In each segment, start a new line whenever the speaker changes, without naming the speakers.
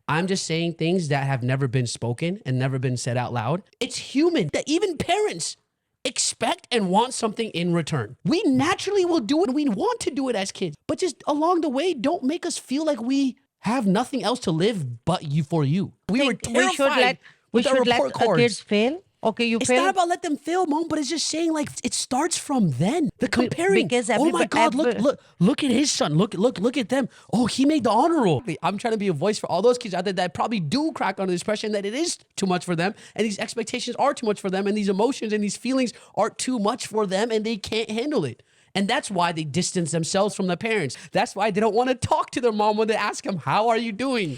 I'm just saying things that have never been spoken and never been said out loud. It's human that even parents expect and want something in return. We naturally will do it. We want to do it as kids, but just along the way, don't make us feel like we have nothing else to live but you for you. We were terrified with our report cards.
Kids fail. Okay, you
It's
fail.
not about let them fail, Mom, but it's just saying like it starts from then. The comparing.
Because
Oh my God, look at his son. Look at them. Oh, he made the honor roll. I'm trying to be a voice for all those kids out there that probably do crack under this pressure and that it is too much for them, and these expectations are too much for them, and these emotions and these feelings are too much for them, and they can't handle it. And that's why they distance themselves from their parents. That's why they don't want to talk to their mom when they ask them, "How are you doing?"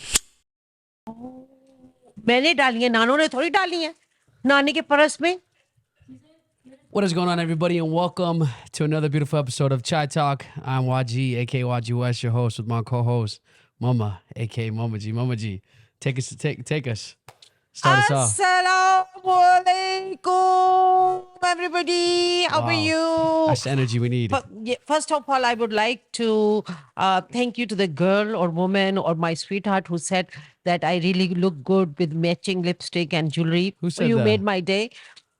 मैंने डाली है, नानों ने थोड़ी डाली है, नानी के परस में.
What is going on, everybody, and welcome to another beautiful episode of Chai Talk. I'm Wajeeh, aka Wajeeh West, your host, with my co-host Mama, aka Mama Jee. Mama Jee, take us. Start us off.
Assalamualaikum, everybody. How are you?
That's the energy we need.
First of all, I would like to thank you to the girl or woman or my sweetheart who said that I really look good with matching lipstick and jewelry.
Who said
you
that?
made my day.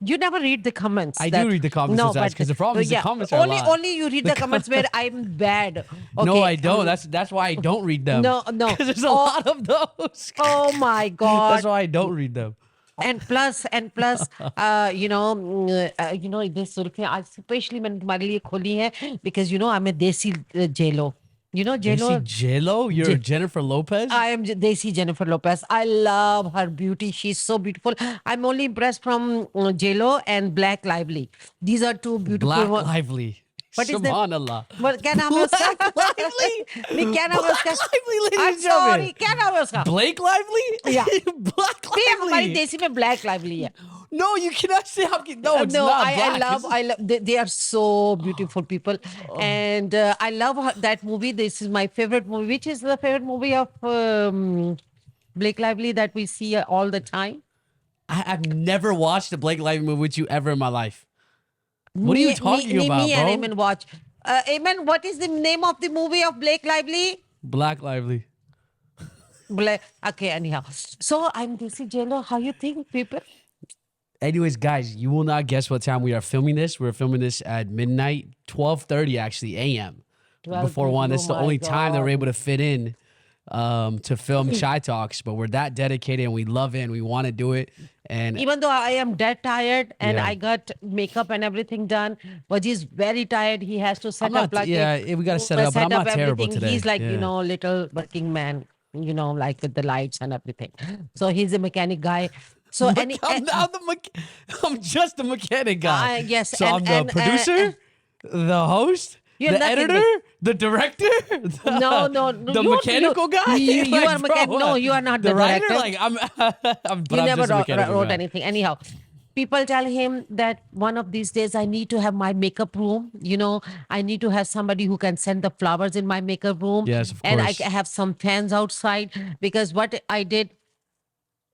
You never read the comments.
I do read the comments because the problem is the comments are a lot.
Only you read the comments where I'm bad. Okay.
No, I don't. That's why I don't read them.
No.
Because there's a lot of those.
Oh my God.
That's why I don't read them.
And plus, this सुर्खियाँ आज especially मैंने तुम्हारे लिए खोली है because I'm a desi J-Lo. You know J-Lo?
Desi J-Lo? You're Jennifer Lopez?
I am desi Jennifer Lopez. I love her beauty. She's so beautiful. I'm only impressed from J-Lo and Black Lively. These are two beautiful.
Black Lively.
What is that?
Subhanallah.
क्या नाम है उसका?
Black Lively?
नहीं क्या नाम है उसका?
Black Lively, ladies
I'm
and gentlemen.
sorry. क्या नाम है उसका?
Blake Lively?
Yeah.
Black
भी हमारी
Lively.
देसी में Black Lively है.
No, you cannot say how can. No, it's
No,
not
I
black.
love. They are so beautiful people, and I love that movie. This is my favorite movie. Which is the favorite movie of Blake Lively that we see all the time?
I've never watched a Blake Lively movie with you ever in my life. What are you talking about,
me
bro?
and Eamon watch. Eamon, what is the name of the movie of Blake Lively?
Black Lively.
Okay, anyhow. So I'm Desi J-Lo. How you think, people?
Anyways, guys, you will not guess what time we are filming this. We're filming this at midnight, 12:30 actually a.m. Before 1. That's the only time that we're able to fit in to film Chai Talks. But we're that dedicated and we love it and we want to do it. And
even though I am dead tired and I got makeup and everything done, but he's very tired. He has to set up
we got to set it up, but I'm not terrible
everything.
today.
He's like, little working man, like with the lights and everything. So he's a mechanic guy. So
I'm just the mechanic guy.
Yes.
So I'm the producer, the host, the editor, the director.
No.
The mechanical guy.
You are mechanic. No, you are not the
writer.
director.
Like I'm.
You never wrote
guy.
anything. Anyhow, people tell him that one of these days I need to have my makeup room. I need to have somebody who can send the flowers in my makeup room.
Yes, of course.
And I have some fans outside because what I did,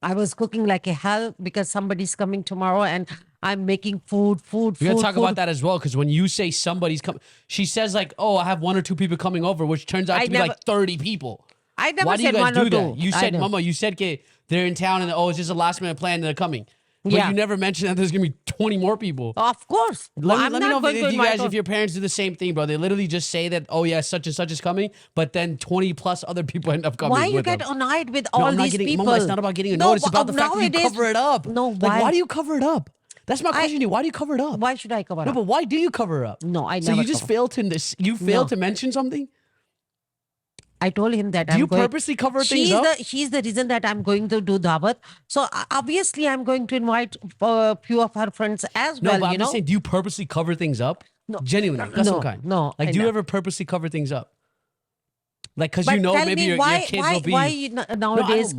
I was cooking like a hell because somebody's coming tomorrow and I'm making food.
We're going to talk about that as well because when you say somebody's coming, she says like, oh, I have 1 or 2 people coming over, which turns out to be like 30 people.
I never
Why
said
do you guys
1 or
do
2.
that? You said, Mama, you said they're in town and it's just a last minute plan and they're coming. But you never mentioned that there's going to be 20 more people.
Of course.
Let me know if your parents do the same thing, bro. They literally just say that, oh, yeah, such and such is coming, but then 20 plus other people end up coming.
Why you get annoyed with all these people? Mama,
it's not about getting annoyed. It's about the fact that you cover it up.
No, why?
Like, why do you cover it up? That's my question to you. Why do you cover it up?
Why should I cover it up?
No, but why do you cover it up?
No, I never.
So you just failed to mention something?
I told him that
Do you purposely cover things up?
She's the reason that I'm going to do dawat. So obviously I'm going to invite a few of her friends as well.
No, but I'm just saying, do you purposely cover things up?
No.
Genuinely,
No.
Like, do you ever purposely cover things up? Like, because maybe your kids will be.
Why nowadays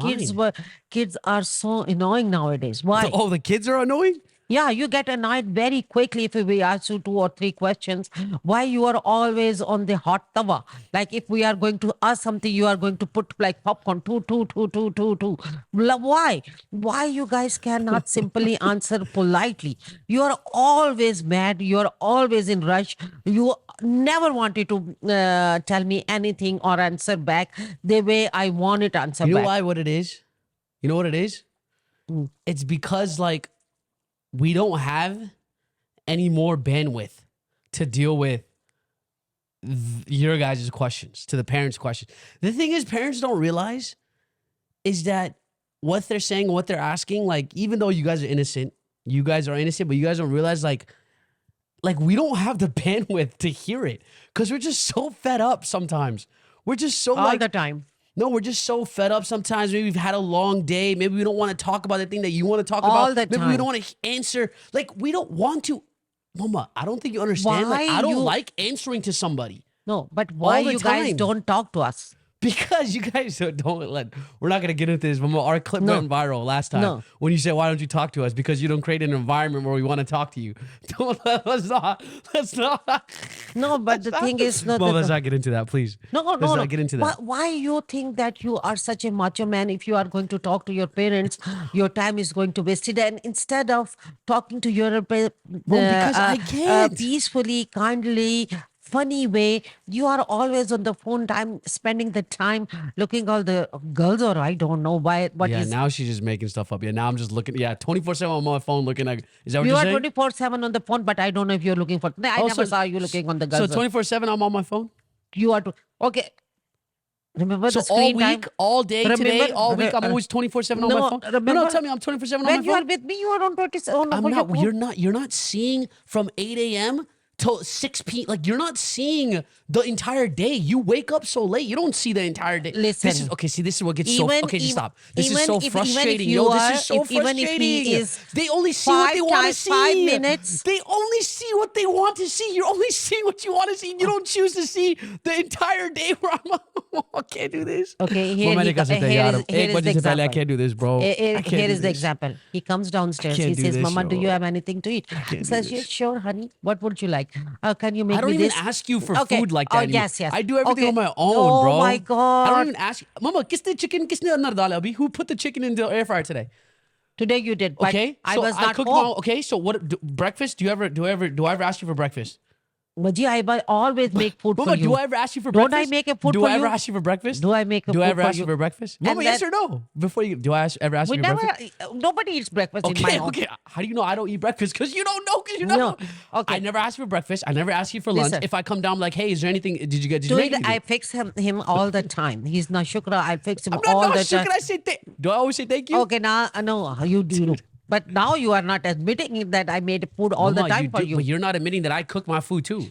kids are so annoying nowadays? Why?
Oh, the kids are annoying?
Yeah, you get annoyed very quickly if we ask you 2 or 3 questions. Why you are always on the hot tawa? Like if we are going to ask something, you are going to put like popcorn, two, two, two, two, two, two. Why? Why you guys cannot simply answer politely? You are always mad. You are always in rush. You never wanted to tell me anything or answer back the way I want it answer
You know
back.
why? What it is? You know what it is? It's because like we don't have any more bandwidth to deal with your guys' questions, to the parents' questions. The thing is, parents don't realize is that what they're saying, what they're asking, like even though you guys are innocent, but you guys don't realize like we don't have the bandwidth to hear it because we're just so fed up sometimes. We're just so
All the time.
No, we're just so fed up sometimes. Maybe we've had a long day. Maybe we don't want to talk about the thing that you want to talk
All
about.
the
Maybe we
time.
don't want to answer. Like, we don't want to. Mama, I don't think you understand. Like,
Why
I don't
you-
like answering to somebody.
No, but why
the
you guys
time.
don't talk to us?
Because you guys don't let. We're not going to get into this. Mama, our clip
No.
went viral last time
No.
when you said, why don't you talk to us? Because you don't create an environment where we want to talk to you. Let's not.
No, but the thing is, no,
Mama,
the-
let's not get into that, please.
no,
Let's
no, no.
not get into that.
Why you think that you are such a macho man? If you are going to talk to your parents, your time is going to waste it. And instead of talking to your
because I can't.
peacefully, kindly, funny way, you are always on the phone time, spending the time looking all the girls, or I don't know why. What
Yeah,
is
now she's just making stuff up. Yeah, now I'm just looking. Yeah, 24/7 on my phone looking at. Is that what
you
you're
are
saying?
24/7 on the phone, but I don't know if you're looking for. I never saw you looking on the
So
girls.
24/7 I'm on my phone.
You are to okay. Remember
So
the screen
all week,
time?
all day, today,
Remember-
all week, I'm
re-
always 24/7 on
no,
my phone. No,
remember-
tell me I'm 24/7 on my
When you are
phone.
with me, you are on 27.
I'm not. You're not seeing from 8 a.m. till 6 p.m. Like you're not seeing the entire day. You wake up so late. You don't see the entire day.
Listen.
This is okay. See, this is what gets
Even-
so. Okay, just
even-
stop. This is
even
so
if- even if
frustrating.
you
Yo, this
are-
is so
if- even if
frustrating.
he is
They only see what they want to see.
5 minutes.
They only see what they want to see. You're only seeing what you want to see. You don't choose to see the entire day where I'm. I can't do this.
Okay,
वो
here,
मैंने कहा
here,
था यार,
is, here
एक
is
बजे
the
से पहले I
example.
can't do this, bro. I can't
Here
do
is the
this.
example. He comes downstairs.
can't
He
do
says,
this,
Mama, do
yo.
you have anything to eat?
can't
Says,
do
yes,
this.
sure, honey. What would you like? Can you make
I don't
me
even
this?
ask you for
Okay.
food like
Oh,
that anymore.
yes, yes.
I do everything
Okay.
on my own,
Oh,
bro.
my
I
God.
don't even ask. Mama, kisne chicken, kisne andar dala abhi? Who put the chicken in the air fryer today?
Today you did, but
Okay,
I
so
was not
cooked
home.
my own. Okay, so breakfast? Do I ever ask you for breakfast?
Wajeeh, I always make food
Mama,
for you.
do I ever ask you for
Don't
breakfast?
I make a food
do
for
I ever
you?
ask you for breakfast?
Do I make a
Do I
food
ever
for
ask you
you?
for breakfast?
And
Mama, yes
then-
or no? Before you, do I ever ask
We
you for
never,
breakfast?
nobody eats breakfast in my
Okay,
home.
okay. How do you know I don't eat breakfast? Because you don't know. Because you know.
No. Okay.
I never ask you for breakfast. I never ask you for lunch.
Listen.
If I come down, I'm like, hey, is there anything? Did you
Do
make
it,
anything?
I fix him all the time. He's not shukra. I fix him
I'm
all
not
the
sure.
time.
Can I say do I always say thank you?
Okay, now no, you do. But now you are not admitting that I made food all the
Mama,
time for
do,
you.
But you're not admitting that I cook my food too.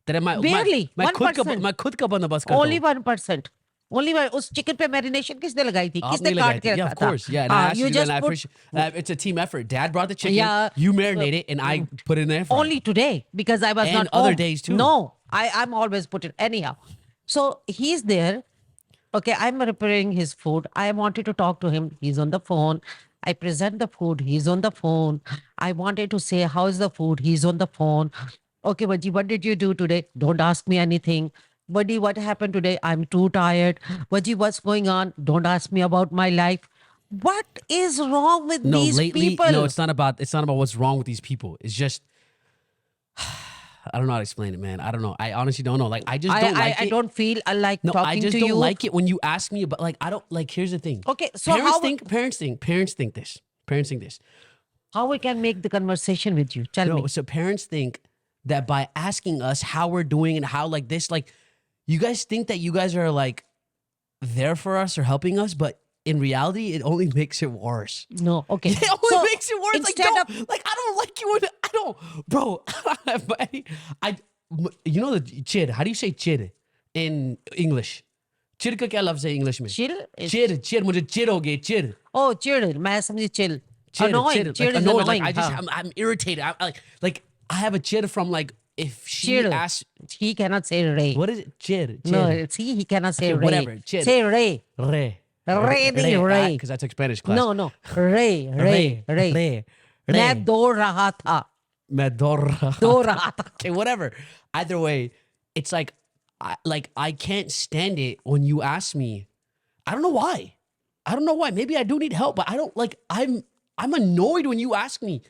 That
Barely,
my खुद का
1%.
मैं खुद का बंदोबस्त करता
Only
हूँ.
1%. Only one. उस chicken पे मैरिनेशन किसने लगाई थी? किसने
आपने
काट
लगाई
के
थी. Yeah,
रखा
of
था?
course. Yeah, and I asked you
you
to do it,
just
and I
put
appreciate. It's a team effort. Dad brought the chicken.
Yeah.
You marinate it, and I put it in there.
only today because I was
And
not
other
home.
days too.
No, I'm always put it anyhow. So he's there. Okay, I'm preparing his food. I wanted to talk to him. He's on the phone. I present the food. He's on the phone. I wanted to say, how's the food? He's on the phone. Okay, Vaji, what did you do today? Don't ask me anything. Vaji, what happened today? I'm too tired. Vaji, what's going on? Don't ask me about my life. What is wrong with
No,
these
lately,
people?
no, it's not about what's wrong with these people. It's just I don't know how to explain it, man. I don't know. I honestly don't know. Like I just don't like
I
it.
don't feel like
No,
talking
I just
to
don't
you.
like it when you ask me about like I don't like. Here's the thing.
Okay, so
parents
how-
think parents think this. Parents think this.
How we can make the conversation with you? Tell
No,
me.
so parents think that by asking us how we're doing and how like this, like you guys think that you guys are like there for us or helping us, but in reality, it only makes it worse.
No, okay.
It only
So,
makes it worse. Like,
instead
don't,
of-
like I don't like you. I don't, bro. You know the chid. How do you say chid in English? Chid का क्या लफ्ज़ है English में?
Chill is-
Chid. मुझे chid हो गई chid.
Oh, chill. मैं समझी chill.
Chid,
Annoying.
chid,
Chill
like,
is
annoyed.
annoying.
Like,
huh?
I'm irritated. Like I have a chid from like if she
Chill.
asks,
He cannot say Ray.
what is it? Chid.
No, see, he cannot say
Okay,
Ray.
whatever, chill.
Say Ray.
Re.
Ray.
Because I took Spanish class.
No. Ray. मैं दौड़ रहा था.
मैं दौड़
दौड़ रहा था.
Okay, whatever. Either way, it's like I can't stand it when you ask me. I don't know why. I don't know why. Maybe I do need help, but I don't like. I'm annoyed when you ask me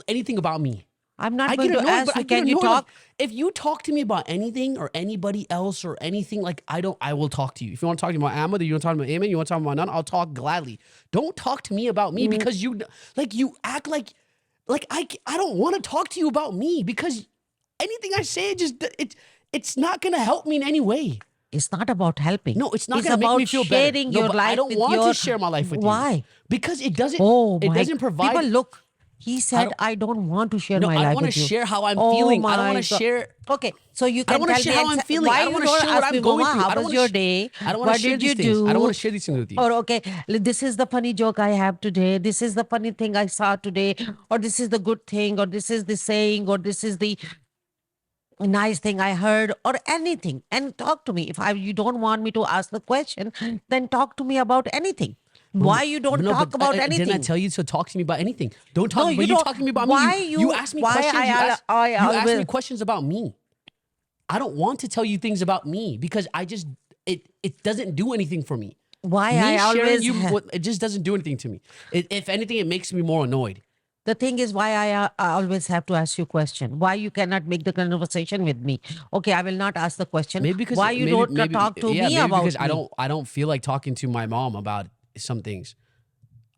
anything about me.
I'm not
I
going
get
to
annoyed,
ask
but I
you,
get
can you
annoyed, like,
talk?
if you talk to me about anything or anybody else or anything, like I will talk to you. If you want to talk to me about Ahmed, or you want to talk about Amen, you want to talk about none, I'll talk gladly. Don't talk to me about me because you act like I don't want to talk to you about me because anything I say it's not gonna help me in any way.
It's not about helping.
No, it's not
It's
gonna make
about
me feel better.
sharing
No,
your
but I
life
don't
with
want
your...
to share my life with you.
Why?
Because it doesn't.
Oh
It
my...
doesn't provide.
People, look, he said, I don't want to share
No,
my
I don't
life
want to
with you.
share how I'm
Oh
feeling. I don't
my
want to
God.
share.
Okay, so you
I don't
can
want to
tell
share
me
how I'm feeling.
why
I don't
you
want to
don't
share what
ask
I'm
me,
going
Mama,
through.
how
I don't
was
want
your
to.
day?
I don't want
What
to share
did you
these things. I don't
do?
want to share these things with you.
Or okay, this is the funny joke I have today. This is the funny thing I saw today. Or this is the good thing. Or this is the saying. Or this is the nice thing I heard. Or anything. And talk to me. If you don't want me to ask the question, then talk to me about anything. Why you don't
No,
talk
but
about
didn't I
anything?
tell you to talk to me about anything? Don't talk.
No,
But
you
you
don't.
talking to me about me.
Why
You ask me
why
questions.
I
You ask me
always...
questions about me. I don't want to tell you things about me because I just it doesn't do anything for me.
Why
Me
I
sharing
always...
it just doesn't do anything to me. If anything, it makes me more annoyed.
The thing is why I always have to ask you a question. Why you cannot make the conversation with me? Okay, I will not ask the question.
Maybe because
Why you don't talk to me
maybe because
about me?
I don't feel like talking to my mom about some things.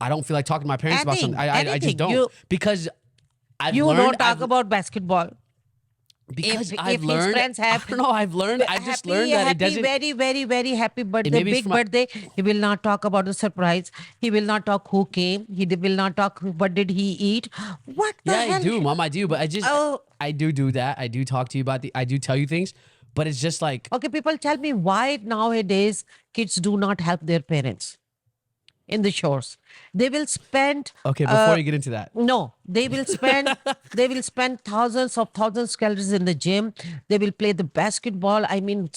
I don't feel like talking to my parents about something. I just
Anything.
don't because I've
You
learned
don't talk about basketball.
because
If
I've
his
learned.
friends have...
I don't know. I've just learned that it doesn't.
very, very, very happy birthday,
Maybe it's
big
for my.
birthday. He will not talk about the surprise. He will not talk who came. He will not talk what did he eat. What the
Yeah, I
hell?
do, Mom. I do, but
Oh,
I do that. I do talk to you about I do tell you things, but it's just like
okay, people tell me why nowadays kids do not help their parents in the chores. They will spend...
okay. Before you get into that,
No, they will spend thousands calories in the gym. They will play the basketball. I mean,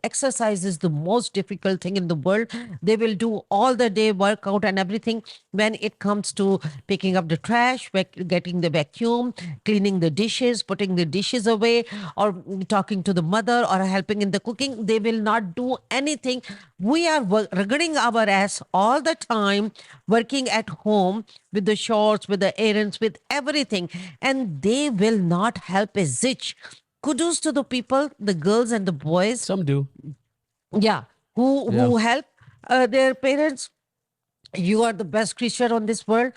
exercise is the most difficult thing in the world. They will do all the day workout and everything. When it comes to picking up the trash, getting the vacuum, cleaning the dishes, putting the dishes away, or talking to the mother or helping in the cooking, they will not do anything. We are rugging our ass all the time, working at home with the shorts, with the errands, with everything, and they will not help a zitch. Kudos to the people, the girls and the boys,
some do.
yeah, who
Yeah.
help their parents. You are the best creature on this world.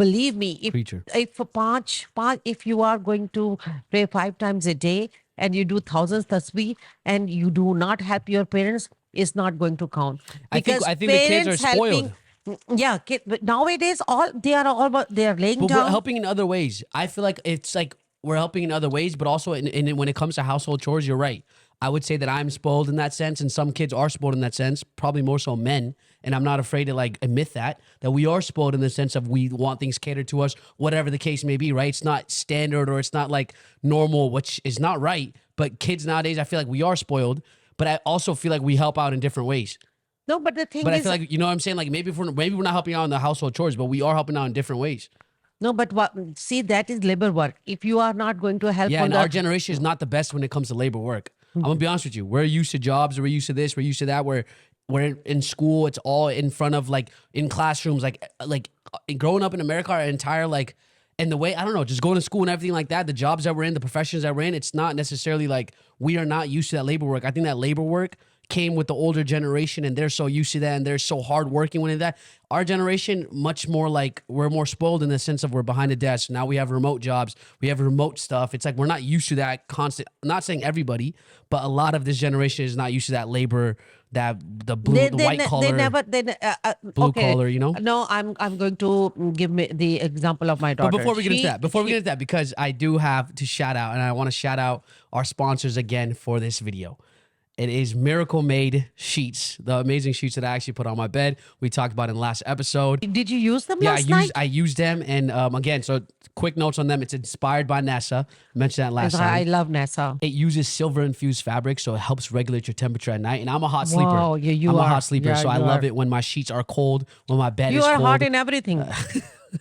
Believe me,
Creature.
if you are going to pray 5 times a day and you do thousands tasbih and you do not help your parents, it's not going to count.
I think the kids are spoiled.
Yeah, but nowadays they are laying
But we're
down.
helping in other ways. I feel like it's like we're helping in other ways, but also when it comes to household chores, you're right. I would say that I'm spoiled in that sense, and some kids are spoiled in that sense, probably more so men. And I'm not afraid to like admit that we are spoiled in the sense of we want things catered to us, whatever the case may be, right? It's not standard or it's not like normal, which is not right. But kids nowadays, I feel like we are spoiled, but I also feel like we help out in different ways.
No, but the thing
But
is,
I feel like, you know what I'm saying? Like maybe we're not helping out in the household chores, but we are helping out in different ways.
no, but see, that is labor work. If you are not going to help
Yeah,
on
and
the...
our generation is not the best when it comes to labor work. I'm gonna be honest with you. We're used to jobs, we're used to this, we're used to that. We're in school, it's all in front of like in classrooms, like growing up in America, our entire like, and the way, I don't know, just going to school and everything like that, the jobs that we're in, the professions that we're in, it's not necessarily like we are not used to that labor work. I think that labor work came with the older generation and they're so used to that and they're so hardworking when that. Our generation, much more like we're more spoiled in the sense of we're behind the desk. Now we have remote jobs, we have remote stuff. It's like we're not used to that constant. I'm not saying everybody, but a lot of this generation is not used to that labor, that the white collar, blue
okay.
collar, you know?
No, I'm going to give me the example of my daughter.
But before we get into that, because I do have to shout out, and I want to shout out our sponsors again for this video. It is Miracle Made sheets, the amazing sheets that I actually put on my bed. We talked about in the last episode.
Did you use them
Yeah,
last night?
I used them, and again, so quick notes on them. It's inspired by NASA. I mentioned that last time.
I love NASA.
It uses silver infused fabric, so it helps regulate your temperature at night. And I'm a hot sleeper.
Wow, yeah, you
I'm a
are.
hot sleeper,
Yeah,
so I
you
love
are.
it when my sheets are cold, when my bed
You
is
are
cold.
hot in everything.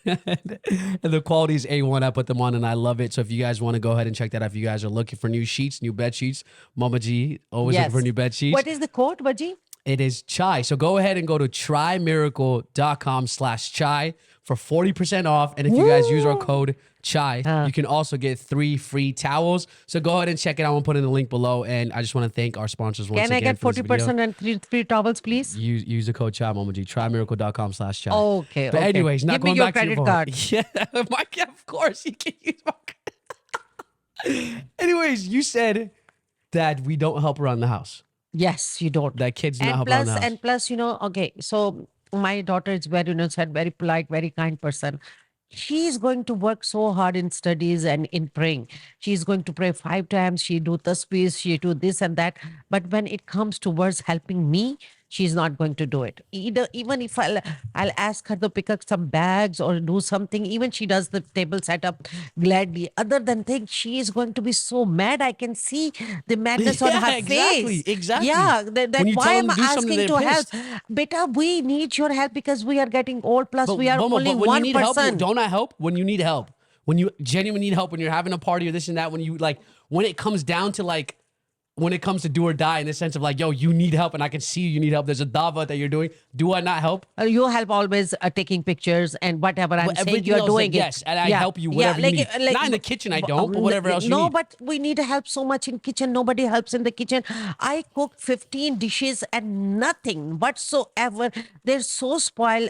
And the quality is A1. I put them on and I love it. So if you guys want to go ahead and check that out, if you guys are looking for new sheets, new bed sheets, Mama Jee, always looking for new bed sheets.
What is the code, Wajeeh?
It is chai. So go ahead and go to trymiracle.com/chai for 40% off. And if you guys use our code chai, you can also get 3 free towels. So go ahead and check it out. I'll put in the link below. And I just want to thank our sponsors once
Can
again.
I get
for this
40%
video.
and three towels, please?
Use the code chai, Mama Jee. Trymiracle.com/chai.
Okay.
But anyways, not
Give me
going
your
back to your
credit
phone.
card.
Yeah, of course you can use my credit. Anyways, you said that we don't help around the house.
Yes, you don't.
That kids do not help around the house.
And plus, okay, so my daughter is very innocent, very polite, very kind person. She's going to work so hard in studies and in praying. She's going to pray 5 times. She do tasbihs, she do this and that. But when it comes towards helping me, she's not going to do it. Even if I'll ask her to pick up some bags or do something, even she does the table setup gladly. Other than things, she is going to be so mad. I can see the madness on her face.
Exactly.
Yeah,
When you
why
tell
am
them
I
to do something,
asking to
they're
help?
pissed.
Beta, we need your help because we are getting old. Plus, we are
Mama,
only
but when
one
you need
person.
help, don't I help? When you need help, when you genuinely need help, when you're having a party or this and that, when you when it comes down to when it comes to do or die in the sense of yo, you need help and I can see you need help. There's a dava that you're doing. Do I not help?
You help always taking pictures and whatever I'm saying
Everything
you're
else,
doing it.
yes, and I help you whatever you need. Not in the kitchen, I don't, but whatever else you
No,
need.
but we need help so much in kitchen. Nobody helps in the kitchen. I cook 15 dishes and nothing whatsoever. They're so spoiled.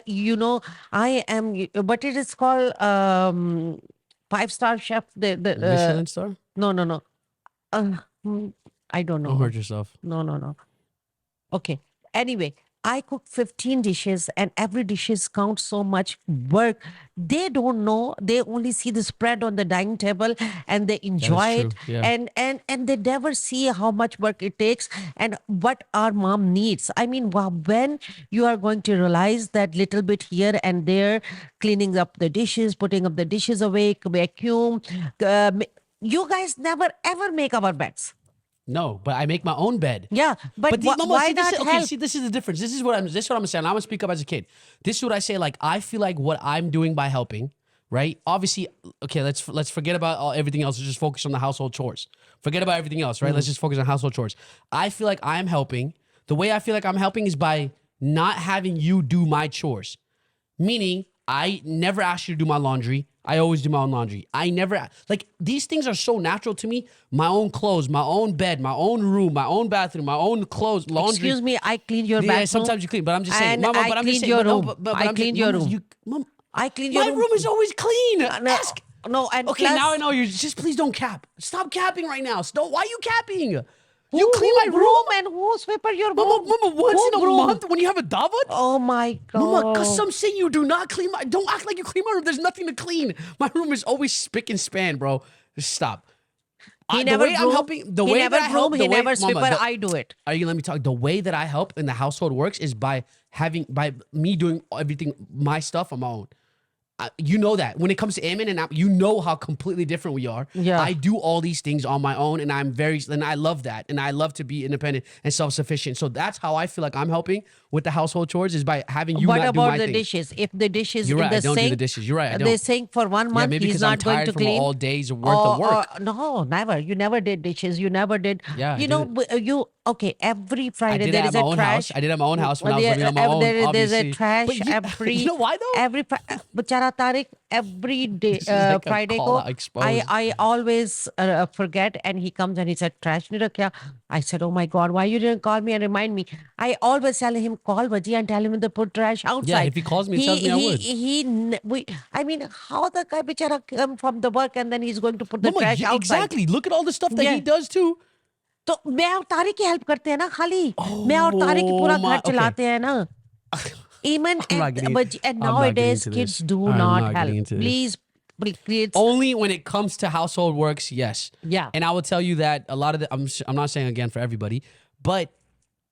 I am, what it is called, 5-star chef.
Michelin star?
No. I don't know.
Don't hurt yourself.
No. Okay. Anyway, I cook 15 dishes and every dishes count so much work. They don't know. They only see the spread on the dining table and they enjoy
true,
it.
yeah.
And they never see how much work it takes and what our mom needs. I mean, when you are going to realize that little bit here and there, cleaning up the dishes, putting up the dishes away, vacuum, you guys never ever make our beds.
No, but I make my own bed.
Yeah, but
Mama,
why
see,
not help?
See, this is the difference. This is what I'm saying. I'm gonna speak up as a kid. This is what I say. I feel like what I'm doing by helping, right? Obviously, okay. Let's forget about everything else. Let's just focus on the household chores. Forget about everything else, right? Let's just focus on household chores. I feel like I'm helping. The way I feel like I'm helping is by not having you do my chores. Meaning, I never ask you to do my laundry. I always do my own laundry. I never, these things are so natural to me. My own clothes, my own bed, my own room, my own bathroom, my own clothes, laundry.
Excuse me, I clean your bathroom.
Yeah, sometimes you clean, but I'm just saying.
And
Mama,
I
but I'm
clean
just saying.
your
but no,
room.
but
I
I'm
clean
just,
your
Mama,
room.
Mom,
I clean your
my
room.
room is always clean.
No,
Ask.
no, and
Okay,
plus,
now I know you're just, please don't cap. Stop capping right now. Why are you capping? You
who
clean my room?
broom and who sweeper your room?
Mama, once
Who
in a
broom?
month when you have a davat?
Oh my God.
Mama, custom say you do not clean my. Don't act like you clean my room. There's nothing to clean. My room is always spick and span, bro. Just stop.
He never
I'm helping. The way
never
that I help,
broom, he never sweeper. I do it.
Are you let me talk? The way that I help in the household works is by me doing everything, my stuff on my own. You know that when it comes to Amin and you know how completely different we are.
Yeah.
I do all these things on my own, and I love that, and I love to be independent and self-sufficient. So that's how I feel like I'm helping with the household chores is by having you
What
not do my
about the
thing.
dishes? If the dishes
You're
in
right.
the
I don't
sink,
do the dishes. You're right. I don't.
the sink for 1 month,
maybe
he's
because I'm
not going
tired
to
from
clean.
all days worth of work.
No, never. You never did dishes. You never did.
Yeah, I
You
did
know, okay, every
I
Friday
did
there
it
is
at my
a
own
trash.
house. I did it at my own house when I was living on my own.
There's
Obviously,
a trash
But
every.
You know why though?
Every Bachara Tariq, every day,
This is like a
Friday
call
go,
out exposed.
I always forget, and he comes and he said, "Trash nahi rakha." I said, "Oh my God, why you didn't call me and remind me?" I always tell him, "Call Wajeeh and tell him to put trash outside."
Yeah, if he calls me and tells me, I would.
I mean, how the guy bichara come from the work and then he's going to put the
Mama,
trash
yeah,
outside?
exactly. Look at all the stuff that
Yeah.
he does too.
तो मैं और तारिक की help करते हैं ना खाली मैं और तारिक ही पूरा घर चलाते हैं ना even
I'm not getting-
but and
I'm not getting
nowadays
into
kids
this.
do
I'm
not
not getting
help
into this.
please kids
Only when it comes to household works, yes.
Yeah.
And I will tell you that a lot of I'm not saying again for everybody, but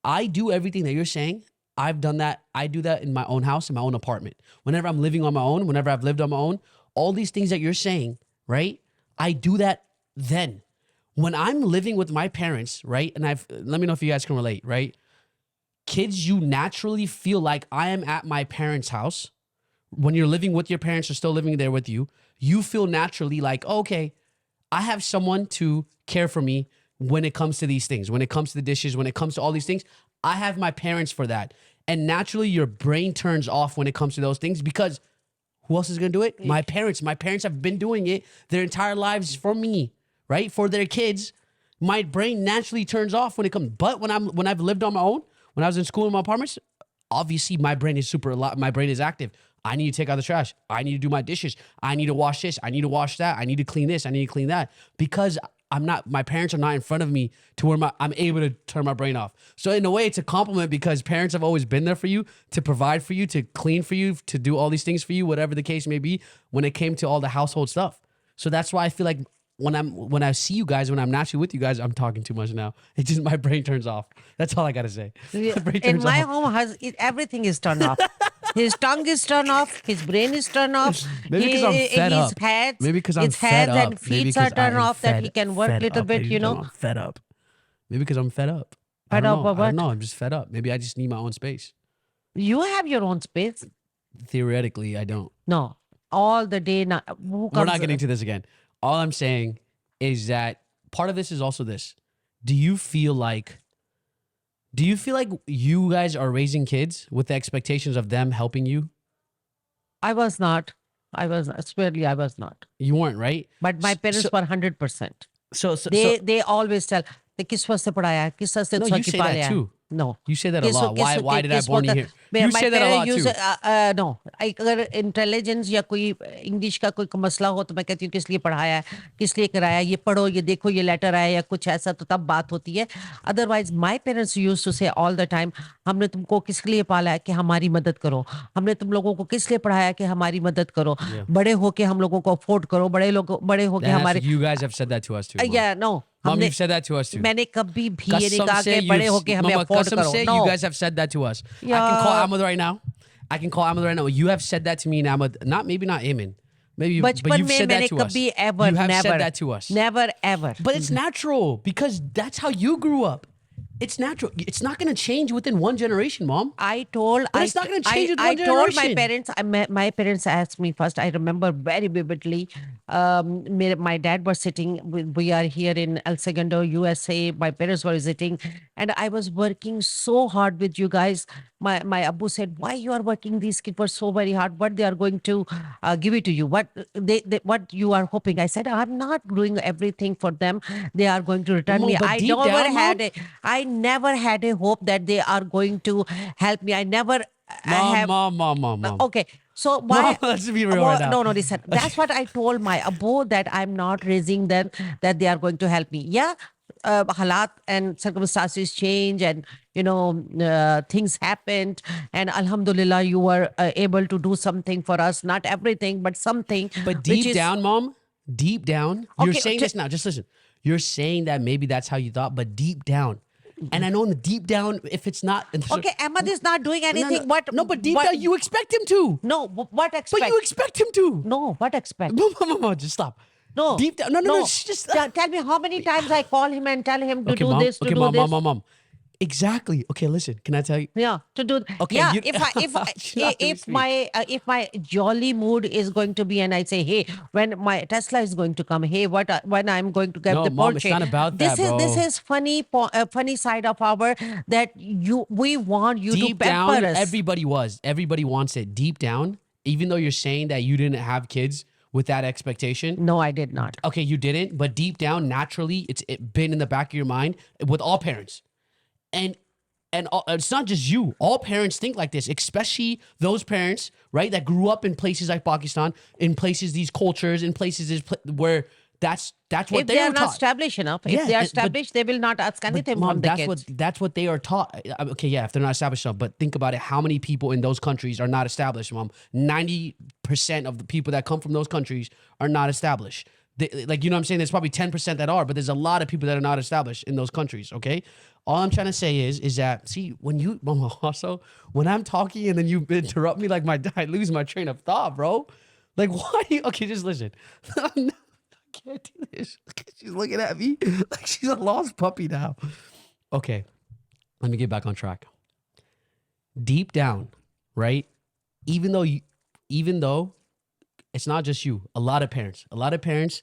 I do everything that you're saying. I've done that. I do that in my own house, in my own apartment. Whenever I'm living on my own, whenever I've lived on my own, all these things that you're saying, right? I do that then. When I'm living with my parents, right? And let me know if you guys can relate, right? Kids, you naturally feel like I am at my parents' house, when you're living with your parents or still living there with you, you feel naturally like, okay, I have someone to care for me when it comes to these things, when it comes to the dishes, when it comes to all these things. I have my parents for that. And naturally, your brain turns off when it comes to those things because who else is going to do it? My parents. My parents have been doing it their entire lives for me, right? For their kids. My brain naturally turns off when it comes. But when I've lived on my own, when I was in school in my apartments, obviously my brain is super alive. My brain is active. I need to take out the trash. I need to do my dishes. I need to wash this. I need to wash that. I need to clean this. I need to clean that because my parents are not in front of me to where I'm able to turn my brain off. So in a way, it's a compliment because parents have always been there for you, to provide for you, to clean for you, to do all these things for you, whatever the case may be, when it came to all the household stuff. So that's why I feel like when I see you guys, when I'm naturally with you guys, I'm talking too much now. It's just my brain turns off. That's all I gotta say. My brain
In
turns
my
off.
home, everything is turned off. His tongue is turned off. His brain is turned off.
Maybe because I'm fed
his
up.
Hands,
Maybe because I'm
his
fed
hands
up.
and
Maybe
feet are
because I
turned
am
off that he
fed-
can work
fed
a little
up.
bit,
Ladies and gentlemen, I'm fed up. Maybe because I'm fed up.
Fed up or
I
what?
don't know. I'm just fed up. Maybe I just need my own space.
You have your own space.
Theoretically, I don't.
No, all the day.
We're not getting to this again. All I'm saying is that part of this is also this. Do you feel like you guys are raising kids with the expectations of them helping you?
I was not. I was not.
You weren't, right?
But my parents were 100%.
So
They always tell, "ते किस वजह से पढ़ाया है? किस वजह से
No,
अच्छा
you
की
say
पाले
that
हैं?"
too.
No.
You say that a
किस-
lot. Why
किस-
did I
किस
born you
वक्त-
here? You
my
say that a lot
parents
too.
No, अगर इंटेलिजेंस या कोई इंग्लिश का कोई मसला हो तो मैं कहती हूँ किस लिए पढ़ाया है, किस लिए कराया, ये पढ़ो, ये देखो, ये लेटर आया या कुछ ऐसा, तो तब बात होती है. Otherwise my parents use to say all the time, हमने तुमको किस लिए पाला है कि हमारी मदद करो, हमने तुम लोगों को किस लिए पढ़ाया कि हमारी मदद करो, बड़े होके हम लोगों को अफोर्ड करो, बड़े होके हमारे.
You guys have said that to us too. Mom.
Yeah, no.
Mom, you've said that to us too.
मैंने कभी भी ये नहीं
Kasam
कहा
say
कि बड़े होके हमें
Mama,
अफोर्ड
Kasam
करो.
say
No.
you guys have said that to us. I
Yeah.
can call Ahmed right now. You have said that to me and Ahmed. Maybe not Amen. Maybe, but
बचपन
you've
में
said
मैंने
that to us.
कभी ever
You have
never
said that to us.
never ever.
But it's natural because that's how you grew up. It's natural. It's not going to change within one generation, Mom.
I told
But it's not gonna change with
I
one
told my
generation.
parents. My parents asked me first. I remember very vividly. My dad was sitting. We are here in El Segundo, USA. My parents were visiting, and I was working so hard with you guys. My Abu said, "Why you are working? These kids were so very hard. What they are going to give it to you? What you are hoping?" I said, "I'm not doing everything for them. They are going to return
Mom,
me.
but
I
deep
never
down,
had
Mom?
I never had a hope that they are going to help me. I never have.
Mom.
Okay, so why?
Mom, let's be real right now.
No, listen. That's what I told my Abu, that I'm not raising them, that they are going to help me. Yeah, halat and circumstances change, and things happened, and Alhamdulillah, you were able to do something for us. Not everything, but something.
But
which
deep
is-
down, Mom, deep down, you're
Okay,
saying this now. Just listen. You're saying that maybe that's how you thought, but deep down, and I know in the deep down, if it's not.
Okay, Ahmad is not doing anything. What?
No, but deep
what-
down, you expect him to.
No, what expect?
But you expect him to.
No, what expect?
Mom, just stop.
No.
Deep down. No. Just.
Tell me how many times I call him and tell him to
Okay,
do
Mom.
this, to
Okay,
do
Mom,
this.
Mom. Exactly. Okay, listen. Can I tell you?
Yeah, to do.
Okay,
Yeah,
you-
if my jolly mood is going to be, and I say, hey, when my Tesla is going to come, hey, when I'm going to get
No,
the
Mom,
Porsche.
it's not about
this
that,
This
bro.
is funny side of our, that we want you
Deep
to pamper
down,
us.
everybody wants it. Deep down, even though you're saying that you didn't have kids with that expectation.
No, I did not.
Okay, you didn't, but deep down, naturally, it's been in the back of your mind with all parents, and it's not just you. All parents think like this, especially those parents, right, that grew up in places like Pakistan, in places, these cultures, in places where that's what
If
they
they are
were
not
taught.
established enough,
Yeah,
if they are
but-
established, they will not ask anything
Mom,
from the kids.
that's what they are taught. Okay, yeah, if they're not established enough, but think about it. How many people in those countries are not established, Mom? 90% of the people that come from those countries are not established. Like, you know what I'm saying? There's probably 10% that are, but there's a lot of people that are not established in those countries, okay? All I'm trying to say is that, see, Mama, also, when I'm talking and then you interrupt me, like I lose my train of thought, bro. Like, why? Okay, just listen. I can't do this. She's looking at me like she's a lost puppy now. Okay, let me get back on track. Deep down, right? Even though even though it's not just you, a lot of parents,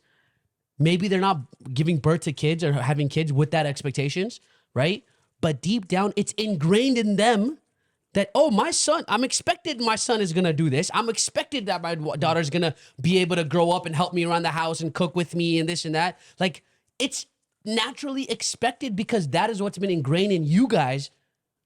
maybe they're not giving birth to kids or having kids with that expectations, right? But deep down, it's ingrained in them that, oh, I'm expected my son is going to do this. I'm expected that my daughter's going to be able to grow up and help me around the house and cook with me and this and that. Like, it's naturally expected because that is what's been ingrained in you guys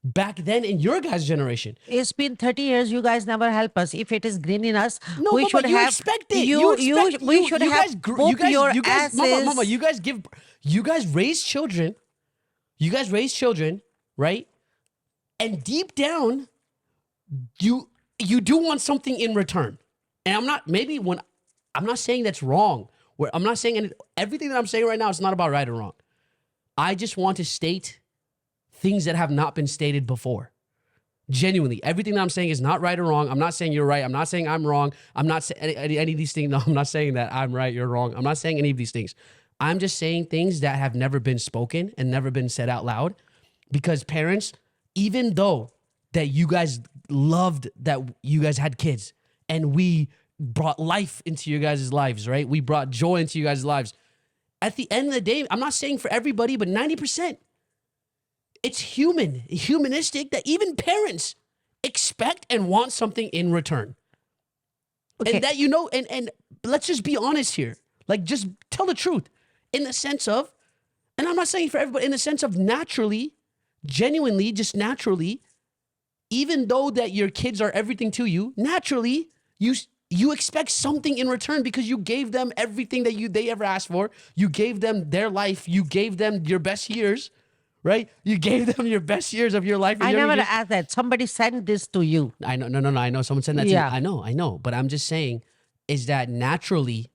back then in your guys' generation.
It's been 30 years. You guys never help us. If it is green in us,
No,
we
Mama,
should
you
have.
expect it.
We should have put your asses.
Mama, you guys raise children. You guys raise children, right? And deep down, you do want something in return. And I'm not saying that's wrong. I'm not saying everything that I'm saying right now is not about right or wrong. I just want to state things that have not been stated before. Genuinely, everything that I'm saying is not right or wrong. I'm not saying you're right. I'm not saying I'm wrong. I'm not saying any of these things. No, I'm not saying that I'm right, you're wrong. I'm not saying any of these things. I'm just saying things that have never been spoken and never been said out loud. Because parents, even though that you guys loved that you guys had kids and we brought life into your guys' lives, right? We brought joy into you guys' lives. At the end of the day, I'm not saying for everybody, but 90%, it's humanistic that even parents expect and want something in return. Okay. And that, and let's just be honest here. Like, just tell the truth in the sense of, and I'm not saying for everybody, in the sense of naturally, genuinely, just naturally, even though that your kids are everything to you, naturally, you expect something in return because you gave them everything that they ever asked for. You gave them their life. You gave them your best years, right? You gave them your best years of your life.
I never asked that. Somebody sent this to you.
I know. No. I know. Someone sent that to you. I know. But I'm just saying is that naturally,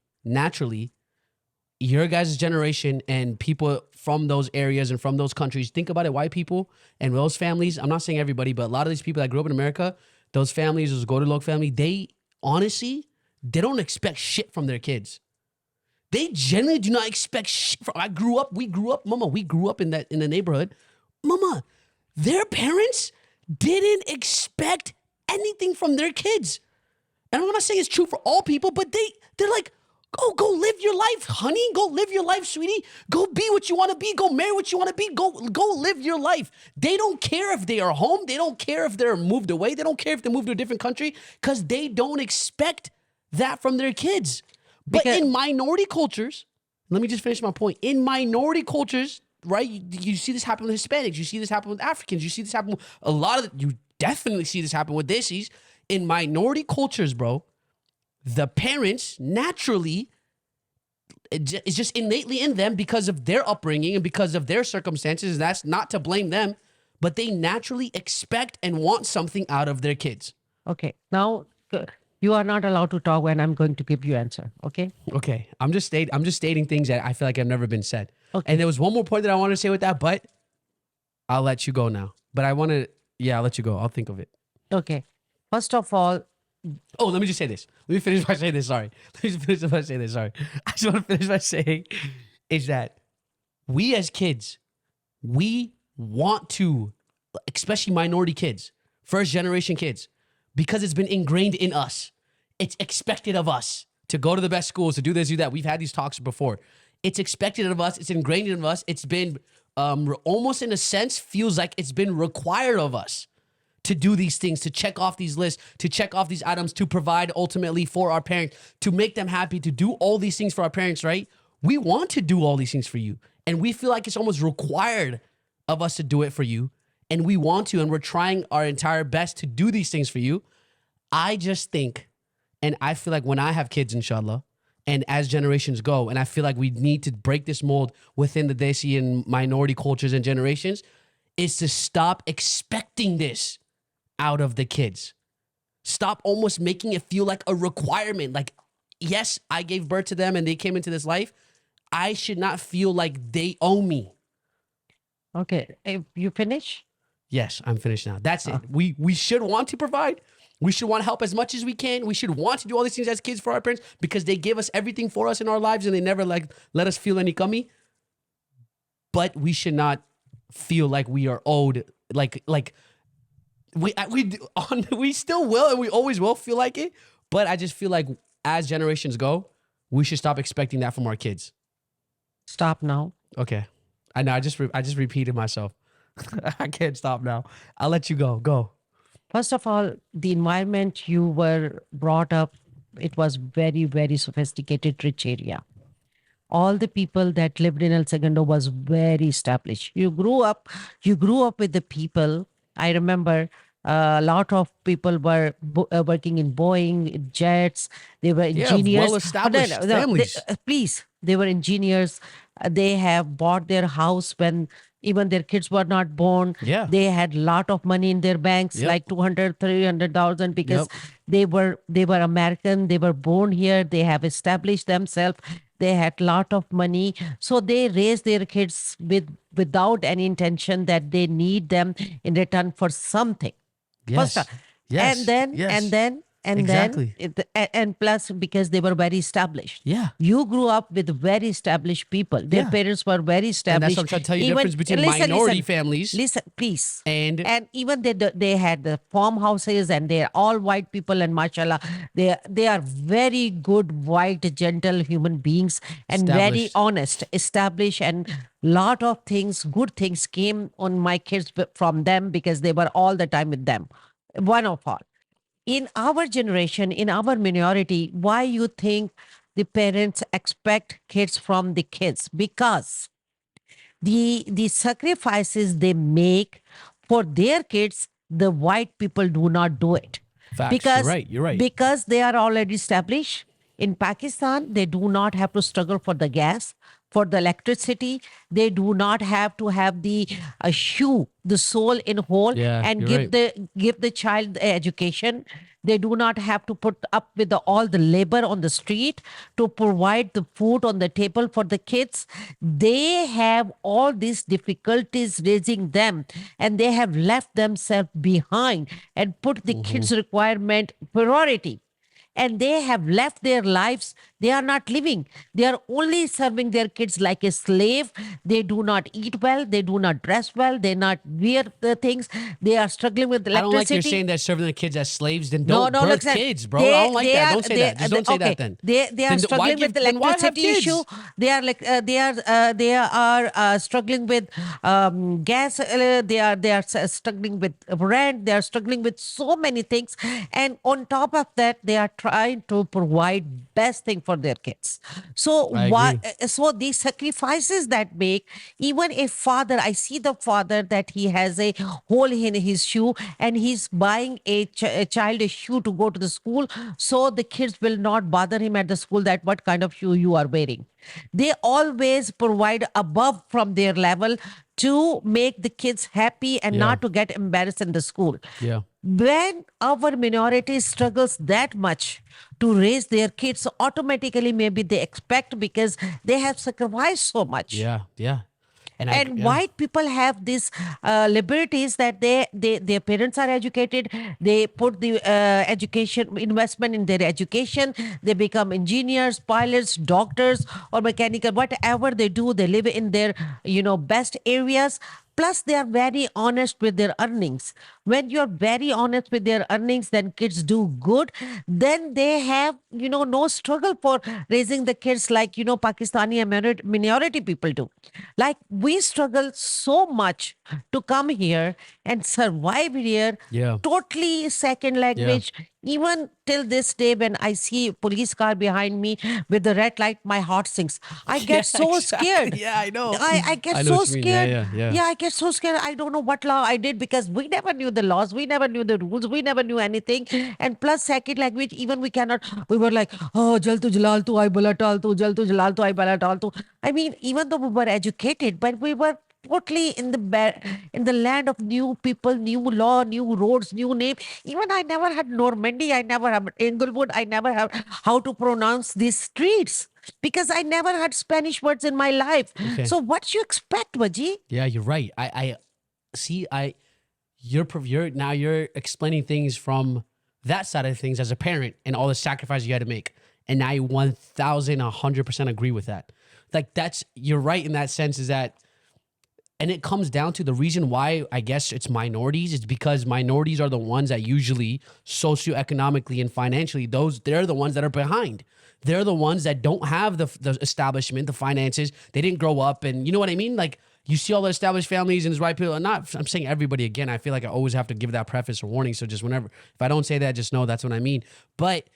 your guys' generation and people from those areas and from those countries, think about it, white people and those families, I'm not saying everybody, but a lot of these people that grew up in America, those families, those go-to-local family, they honestly, they don't expect shit from their kids. They generally do not expect shit from, we grew up in the neighborhood. Mama, their parents didn't expect anything from their kids. And I'm not saying it's true for all people, but they're like, go live your life, honey. Go live your life, sweetie. Go be what you want to be. Go marry what you want to be. Go live your life. They don't care if they are home. They don't care if they're moved away. They don't care if they moved to a different country because they don't expect that from their kids. But in minority cultures, let me just finish my point. In minority cultures, right, you see this happen with Hispanics. You see this happen with Africans. You see this happen with you definitely see this happen with desis. In minority cultures, bro, the parents naturally, it's just innately in them because of their upbringing and because of their circumstances. That's not to blame them, but they naturally expect and want something out of their kids.
Okay. Now, you are not allowed to talk when I'm going to give you answer. Okay.
Okay. I'm just stating things that I feel like have never been said.
Okay.
And there was one more point that I want to say with that, but I'll let you go now. But I'll let you go. I'll think of it.
Okay. First of all,
let me just say this. Let me finish by saying this. Sorry. I just want to finish by saying is that we as kids, we want to, especially minority kids, first generation kids, because it's been ingrained in us. It's expected of us to go to the best schools, to do this, do that. We've had these talks before. It's expected of us. It's ingrained in us. It's been almost in a sense feels like it's been required of us to do these things, to check off these lists, to check off these items, to provide ultimately for our parents, to make them happy, to do all these things for our parents, right? We want to do all these things for you. And we feel like it's almost required of us to do it for you. And we want to, and we're trying our entire best to do these things for you. I just think, and I feel like when I have kids, inshallah, and as generations go, and I feel like we need to break this mold within the desi and minority cultures and generations, is to stop expecting this out of the kids. Stop almost making it feel like a requirement. Like, yes, I gave birth to them and they came into this life. I should not feel like they owe me.
Okay. You finish?
Yes, I'm finished now. That's it. We should want to provide. We should want to help as much as we can. We should want to do all these things as kids for our parents because they give us everything for us in our lives and they never let us feel any kami. But we should not feel like we are owed we still will and we always will feel like it, But I just feel like as generations go, we should stop expecting that from our kids.
Stop now.
Okay. I know. I just repeated myself. I can't stop now. I'll let you go. Go.
First of all, the environment you were brought up, it was very, very sophisticated, rich area. All the people that lived in El Segundo was very established. You grew up with the people. I remember a lot of people were working in Boeing jets. They were
Yeah,
engineers.
well-established families.
Please, they were engineers. They have bought their house when even their kids were not born.
Yeah.
They had lot of money in their banks,
Yep.
like 200, 300,000, because
Yep.
they were American. They were born here. They have established themselves. They had lot of money, so they raised their kids without any intention that they need them in return for something.
Yes.
First,
Yes.
and then
Yes.
and then and
Exactly.
then and plus because they were very established.
Yeah.
You grew up with very established people. Their
Yeah.
parents were very
And
established.
that's what I'm trying to tell you. The
Even-
difference between
listen,
minority
listen,
families
Listen, please.
and
And even they had the farmhouses, and they're all white people, and mashallah, they are very good, white, gentle human beings, and very
Established.
honest, established, and lot of things, good things came on my kids from them because they were all the time with them. One of all. In our generation, in our minority, why you think the parents expect kids from the kids? Because the sacrifices they make for their kids, the white people do not do it.
Facts.
Because
You're right. You're right.
because they are already established. In Pakistan, they do not have to struggle for the gas, for the electricity. They do not have to have the shoe, the soul in whole,
Yeah,
and
you're
give
right.
the child the education. They do not have to put up with all the labor on the street to provide the food on the table for the kids. They have all these difficulties raising them, and they have left themselves behind and put the kids' requirement priority, and they have left their lives. They are not living. They are only serving their kids like a slave. They do not eat well. They do not dress well. They not wear the things. They are struggling with
I
electricity.
don't like you're saying that serving the kids as slaves. Then
No,
don't
no,
birth
look, sir,
kids, bro. I don't like that. Don't say that. Just don't say that then.
They are
Then why
struggling
give-
with the
then why have
electricity
kids?
issue. They are struggling with gas. They are struggling with rent. They are struggling with so many things, and on top of that, they are trying to provide best thing for their kids. So
I
why?
agree.
So these sacrifices that make, even a father, I see the father that he has a hole in his shoe, and he's buying a child a shoe to go to the school, so the kids will not bother him at the school that what kind of shoe you are wearing. They always provide above from their level to make the kids happy and
Yeah.
not to get embarrassed in the school.
Yeah.
When our minority struggles that much to raise their kids, automatically maybe they expect, because they have sacrificed so much.
Yeah. Yeah.
And
yeah.
white people have these liberties that their parents are educated. They put the education investment in their education. They become engineers, pilots, doctors, or mechanical, whatever they do. They live in their best areas. Plus, they are very honest with their earnings. When you're very honest with their earnings, then kids do good. Then they have, no struggle for raising the kids like, Pakistani and minority people do. Like, we struggle so much to come here and survive here.
Yeah.
Totally second language. Even till this day, when I see a police car behind me with the red light, my heart sinks. I get
Yeah,
so
exactly.
scared.
Yeah, I know.
I get
I know
so
what you mean.
scared.
Yeah.
I get so scared. I don't know what law I did, because we never knew the laws. We never knew the rules. We never knew anything. And plus, second language, even we cannot. We were like, oh, jal tu jalal tu, I balatal tu, jal tu jalal tu, I balatal tu. I mean, even though we were educated, but we were totally in the land of new people, new law, new roads, new name. Even I never had Normandy, I never had Englewood, I never had how to pronounce these streets, because I never had Spanish words in my life.
Okay.
So what you expect, Wajeeh?
Yeah, you're right. I see. You're explaining things from that side of things as a parent and all the sacrifices you had to make, and I 1,100% agree with that. Like you're right in that sense. Is that And it comes down to the reason why I guess it's minorities. It's because minorities are the ones that usually socioeconomically and financially, they're the ones that are behind. They're the ones that don't have the establishment, the finances. They didn't grow up, and you know what I mean? Like you see all the established families and it's white people. I'm saying everybody again. I feel like I always have to give that preface or warning. So just whenever, if I don't say that, just know that's what I mean. But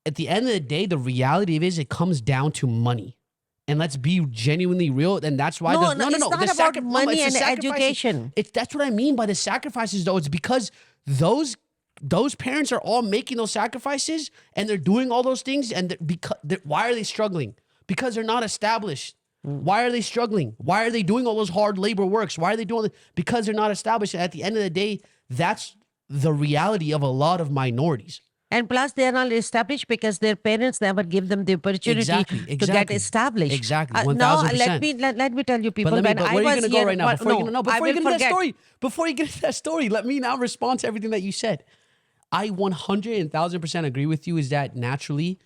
at the end of the day, the reality of it is it comes down to money. And let's be genuinely real. And that's why
It's not about money and education.
That's what I mean by the sacrifices, though. It's because those parents are all making those sacrifices and they're doing all those things. And why are they struggling? Because they're not established. Why are they struggling? Why are they doing all those hard labor works? Why are they doing it? Because they're not established. And at the end of the day, that's the reality of a lot of minorities.
And plus, they are not established because their parents never give them the opportunity to get established.
Exactly. 1000%.
Now, let me tell you, people.
But where are you going to go right now? Before you get into that story, let me now respond to everything that you said. I 100,000% agree with you. Is that naturally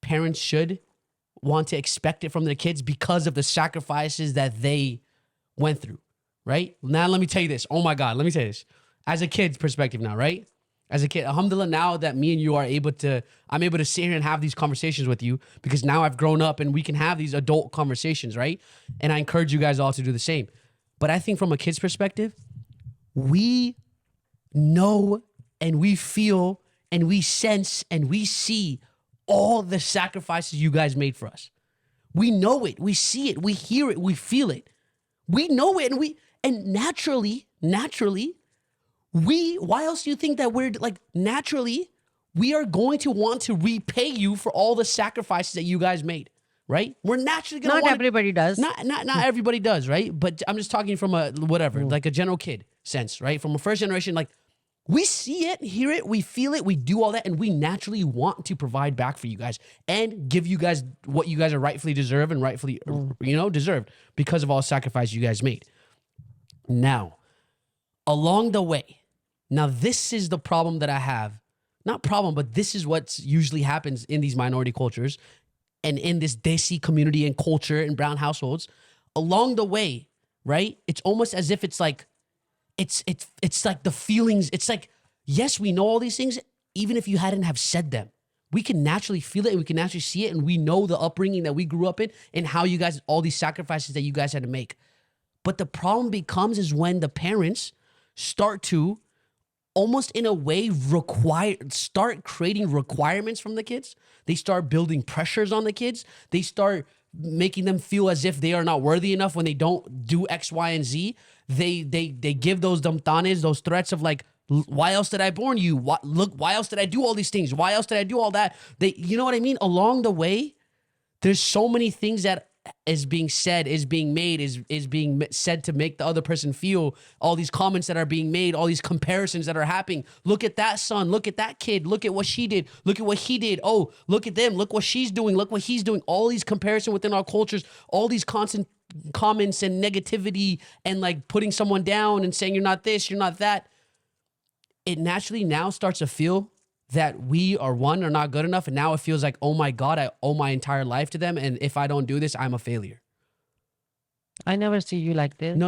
parents should want to expect it from their kids because of the sacrifices that they went through, right? Now, let me tell you this. Oh my God, let me tell you this. As a kid's perspective now, right? As a kid, alhamdulillah, now that me and you I'm able to sit here and have these conversations with you because now I've grown up and we can have these adult conversations, right? And I encourage you guys all to do the same. But I think from a kid's perspective, we know and we feel and we sense and we see all the sacrifices you guys made for us. We know it, we see it, we hear it, we feel it. We know it and naturally, why else do you think that we're like naturally, we are going to want to repay you for all the sacrifices that you guys made, right? We're naturally going to
Not everybody does.
Not everybody does, right? But I'm just talking from a whatever, like a general kid sense, right? From a first generation, like we see it, hear it, we feel it, we do all that, and we naturally want to provide back for you guys and give you guys what you guys are rightfully deserve and rightfully, deserved because of all the sacrifice you guys made. Now, along the way, now, this is the problem that I have. Not problem, but this is what usually happens in these minority cultures and in this desi community and culture in brown households. Along the way, right? It's almost as if it's like, it's like the feelings. It's like, yes, we know all these things, even if you hadn't have said them. We can naturally feel it and we can naturally see it. And we know the upbringing that we grew up in and how you guys, all these sacrifices that you guys had to make. But the problem becomes is when the parents start to almost in a way start creating requirements from the kids. They start building pressures on the kids. They start making them feel as if they are not worthy enough when they don't do X, Y, and Z. They give those damtanes, those threats of like, why else did I born you? Why else did I do all these things? Why else did I do all that? You know what I mean? Along the way, there's so many things that is being said, is being made, is being said to make the other person feel, all these comments that are being made, all these comparisons that are happening. Look at that son, look at that kid, look at what she did, look at what he did. Oh, look at them, look what she's doing, look what he's doing. All these comparisons within our cultures, all these constant comments and negativity and like putting someone down and saying you're not this, you're not that. It naturally now starts to feel that we are not good enough. And now it feels like, oh my God, I owe my entire life to them. And if I don't do this, I'm a failure.
I never see you like this.
No.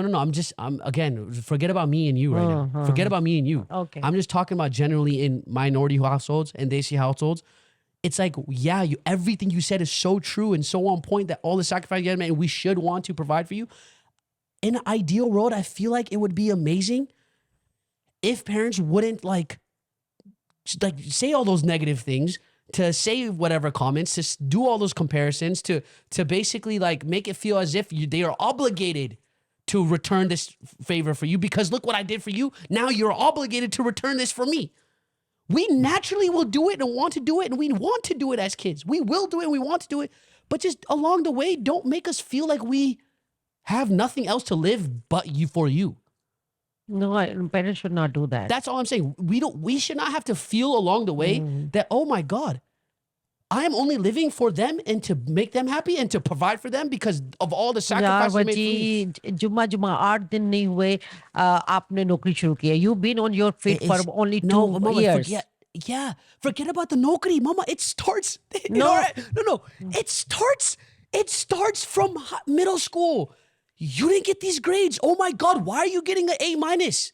I'm again, forget about me and you right now. Forget about me and you.
Okay.
I'm just talking about generally in minority households and desi households. It's like, yeah, everything you said is so true and so on point that all the sacrifice you guys made, and we should want to provide for you. In an ideal world, I feel like it would be amazing if parents wouldn't like say all those negative things, to say whatever comments, to do all those comparisons, to basically like make it feel as if they are obligated to return this favor for you because look what I did for you. Now you're obligated to return this for me. We naturally will do it and want to do it, and we want to do it as kids. We will do it and we want to do it, but just along the way, don't make us feel like we have nothing else to live but you for you.
No, parents should not do that.
That's all I'm saying. We should not have to feel along the way that, oh my God, I am only living for them and to make them happy and to provide for them because of all the sacrifices made for me.
जुम्मा 8 दिन नहीं हुए आपने नौकरी शुरू की है. You've been on your feet for only 2 years.
Forget about the nokri, Mama. It starts.
No.
No. It starts from middle school. you didn't get these grades. Oh my God, why are you getting an A minus?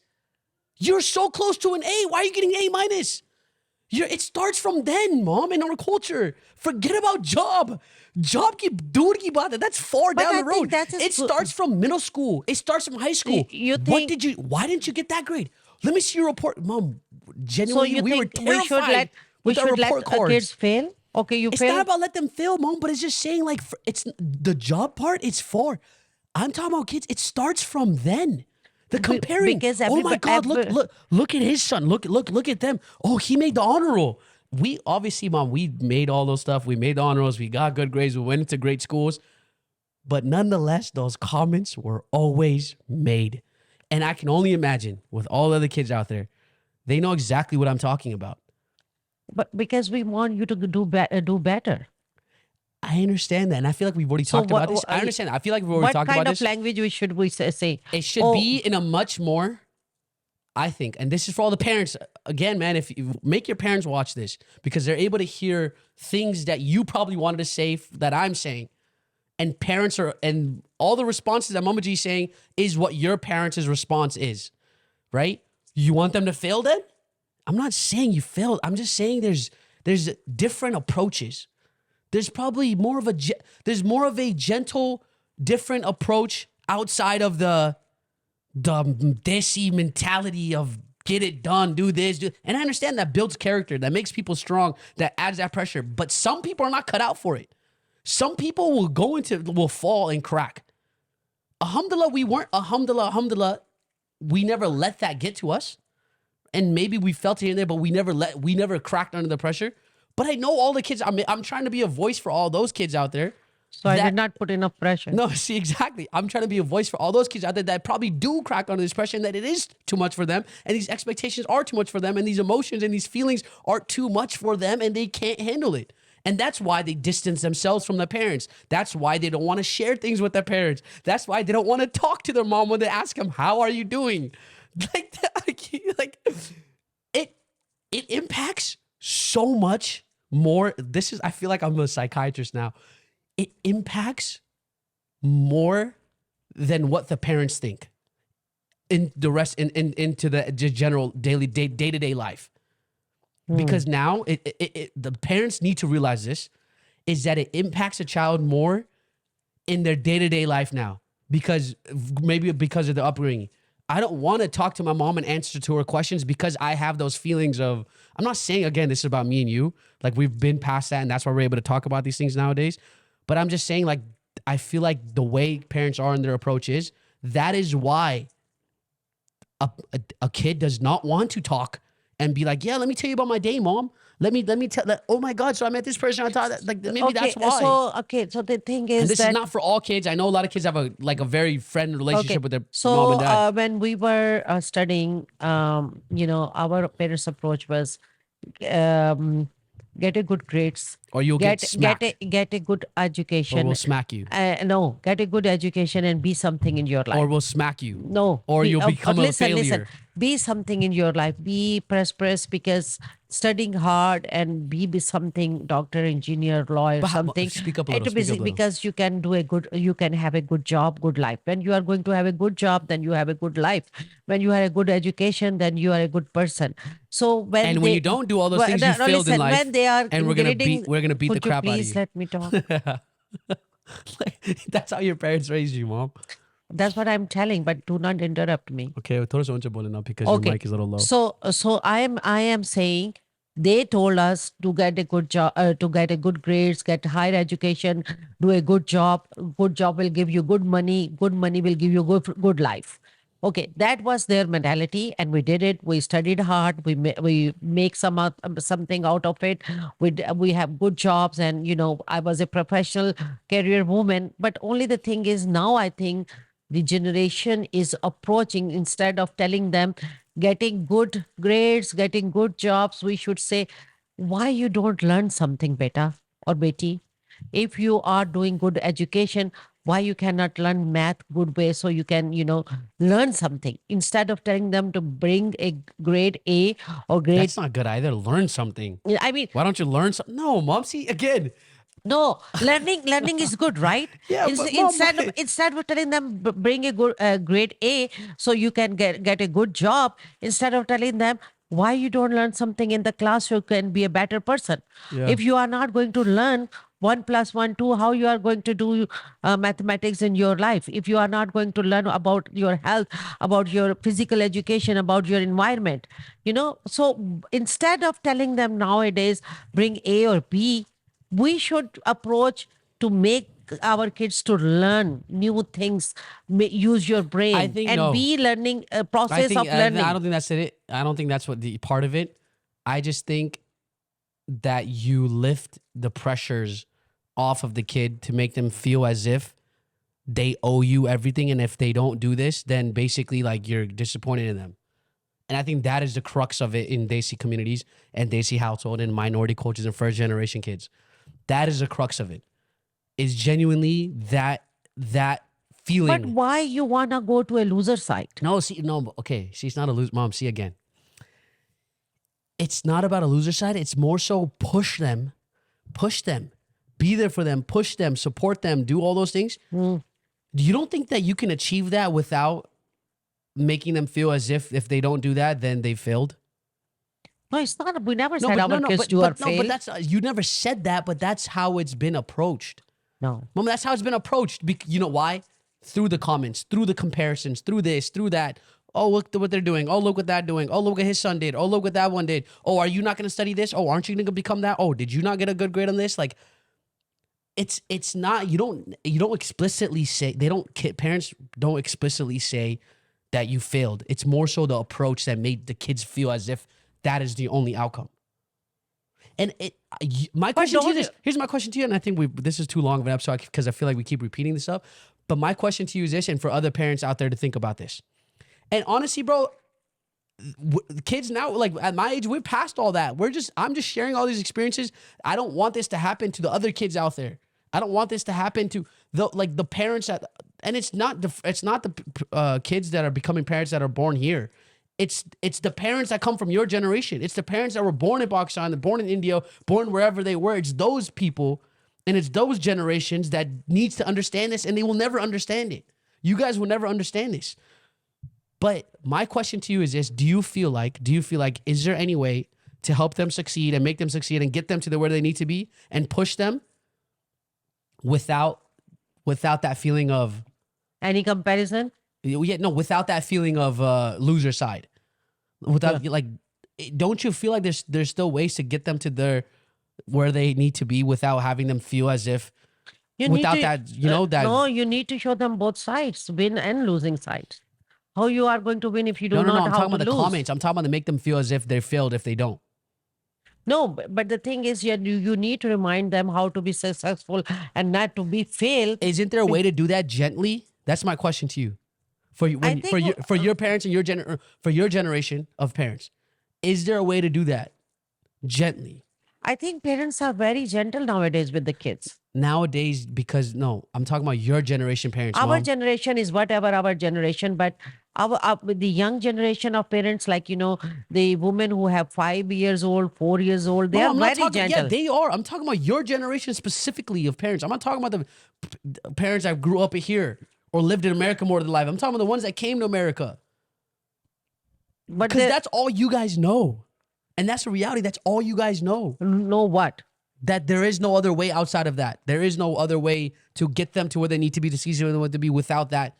You're so close to an A. Why are you getting A minus? It starts from then, mom, in our culture. Forget about job. Job ki dur ki baat hai. That's far
But
down
I
the
think
road.
that is
It starts from middle school. It starts from high school.
you think
Why didn't you get that grade? Let me see your report. Mom,
so?
genuinely,
You
we were
think we should
terrified
we
with our
should let
report cards.
kids fail? Okay, you
It's not
fail.
about let them fail, mom, but it's just saying like it's the job part. It's for. I'm talking about kids. It starts from then. The comparing.
Because
Oh my God! Look at his son. Look at them. Oh, he made the honor roll. We obviously, mom, we made all those stuff. We made the honor rolls. We got good grades. We went into great schools. But nonetheless, those comments were always made. And I can only imagine with all the other kids out there, they know exactly what I'm talking about.
But because we want you to do better.
I understand that. And I feel like we've already
So
talked about this. I understand. I feel like we've already
what
talked
kind
about
of
this.
language should we say?
It should
Oh,
be in a much more, I think, and this is for all the parents. Again, man, if you make your parents watch this because they're able to hear things that you probably wanted to say that I'm saying. And parents are, and all the responses that Mama Jee is saying is what your parents' response is, right? You want them to fail then? I'm not saying you failed. I'm just saying there's different approaches. There's probably more of a gentle, different approach outside of the desi mentality of get it done, do this, and I understand that builds character, that makes people strong, that adds that pressure. But some people are not cut out for it. Some people will fall and crack. Alhamdulillah, alhamdulillah, we never let that get to us. And maybe we felt it in there, but we never cracked under the pressure. But I know all the kids, I'm trying to be a voice for all those kids out there.
so I did not put enough pressure.
No, see, exactly. I'm trying to be a voice for all those kids out there that probably do crack under this pressure and that it is too much for them. And these expectations are too much for them. And these emotions and these feelings are too much for them and they can't handle it. And that's why they distance themselves from their parents. That's why they don't want to share things with their parents. That's why they don't want to talk to their mom when they ask them, how are you doing? Like it impacts so much more. I feel like I'm a psychiatrist now. It impacts more than what the parents think in the rest into the general daily day-to-day life. Because now the parents need to realize this is that it impacts a child more in their day-to-day life now because of the upbringing. I don't want to talk to my mom and answer to her questions because I have those feelings of, I'm not saying, again, this is about me and you. Like we've been past that and that's why we're able to talk about these things nowadays. But I'm just saying, like, I feel like the way parents are and their approach is, that is why a kid does not want to talk and be like, yeah, let me tell you about my day, mom. Let me tell that. Oh my God. So I met this person. I thought that, like, maybe that's why.
So the thing is
and this
that
is not for all kids. I know a lot of kids have a very friend relationship with their
so
mom and dad.
when we were studying, our parents' approach was get a good grades,
Or you'll get smacked.
get a good education,
Or we'll smack you.
No, get a good education and be something in your life.
Or we'll smack you.
No.
Or you'll become a failure.
Listen. Be something in your life. Be prosperous because studying hard and be something, doctor, engineer, lawyer, something.
Speak up a little.
Because you can have a good job, good life. When you are going to have a good job, then you have a good life. When you have a good education, then you are a good person. So when
you don't do all those things, you failed in life.
When they are
and we're gonna beat the crap out of you.
Please let me talk.
That's how your parents raised you, mom.
That's what I'm telling, but do not interrupt me.
Okay, thoda sa uncha bolna because your mic is a little low.
So I am saying they told us to get a good job, to get a good grades, get higher education, do a good job. Good job will give you good money. Good money will give you good life. Okay, that was their mentality, and we did it. We studied hard. We make something out of it. We have good jobs, and I was a professional career woman. But only the thing is, now I think the generation is approaching, instead of telling them getting good grades, getting good jobs, we should say, why you don't learn something better or beti? If you are doing good education, why you cannot learn math good way so you can learn something, instead of telling them to bring a grade A or grade.
That's not good either. Learn something.
I mean,
why don't you learn something? No, mom. See, again,
No, learning is good, right?
Yeah, but mom,
Instead of telling them bring a good grade A so you can get a good job, instead of telling them why you don't learn something in the class so you can be a better person.
Yeah.
If you are not going to learn 1 plus 1 2, how you are going to do mathematics in your life? If you are not going to learn about your health, about your physical education, about your environment, so instead of telling them nowadays bring A or B, we should approach to make our kids to learn new things, use your
I
brain
think
and
no.
be learning,
I
process
think
of
I
learning.
don't think that's it. I don't think that's what the part of it. I just think that you lift the pressures off of the kid to make them feel as if they owe you everything, and if they don't do this, then basically like you're disappointed in them. And I think that is the crux of it in desi communities and desi household and minority cultures and first generation kids. That is the crux of it. Is genuinely that
But
feeling.
why you wanna go to a loser side?
No, see, no, okay. She's not a loser. Mom, see again. It's not about a loser side. It's more so push them, be there for them, push them, support them, do all those things. You don't think that you can achieve that without making them feel as if they don't do that, then they failed?
No, it's not. We never
No,
said
but no,
our
no,
kids do or
but no, but
fail.
that's you never said that, but that's how it's been approached.
No.
Mom, that's how it's been approached. You know why? Through the comments, through the comparisons, through this, through that. Oh, look at what they're doing. Oh, look what that doing. Oh, look what his son did. Oh, look what that one did. Oh, are you not going to study this? Oh, aren't you going to become that? Oh, did you not get a good grade on this? Like, it's not. You don't explicitly say parents don't explicitly say that you failed. It's more so the approach that made the kids feel as if that is the only outcome. And my question to you is, here's my question to you, and I think this is too long of an episode because I feel like we keep repeating this stuff. But my question to you is this, and for other parents out there to think about this. And honestly, bro, kids now, like at my age, we're past all that. I'm just sharing all these experiences. I don't want this to happen to the other kids out there. I don't want this to happen to the parents that, and it's not the kids that are becoming parents that are born here. It's the parents that come from your generation. It's the parents that were born in Pakistan, born in India, born wherever they were. It's those people and it's those generations that needs to understand this, and they will never understand it. You guys will never understand this. But my question to you is this: do you feel like is there any way to help them succeed and make them succeed and get them to where they need to be and push them without that feeling of
Any comparison?
without that feeling of loser side, without don't you feel like there's still ways to get them to where they need to be without having them feel as if without that that
No, you need to show them both sides, win and losing sides. How you are going to win if you do
no
not
I'm
how
talking
to
about the
lose?
comments. I'm talking about to make them feel as if they failed if they don't.
No, but the thing is, you need to remind them how to be successful and not to be failed.
Isn't there a way to do that gently? That's my question to you. For your parents and for your generation of parents, is there a way to do that gently
I think parents are very gentle nowadays with the kids.
nowadays? Because no, I'm talking about your generation parents,
Our
Mom.
generation is whatever our generation, but with the young generation of parents, like the women who have 5 years old, 4 years old, they
No,
are
I'm not
very
talking. Yeah,
gentle.
they are. I'm talking about your generation specifically of parents. I'm not talking about the parents that grew up here or lived in America more of their life. I'm talking about the ones that came to America.
But
Because that's all you guys know. And that's the reality. That's all you guys know.
know what?
That there is no other way outside of that. There is no other way to get them to where they need to be, to see where they want to be without that,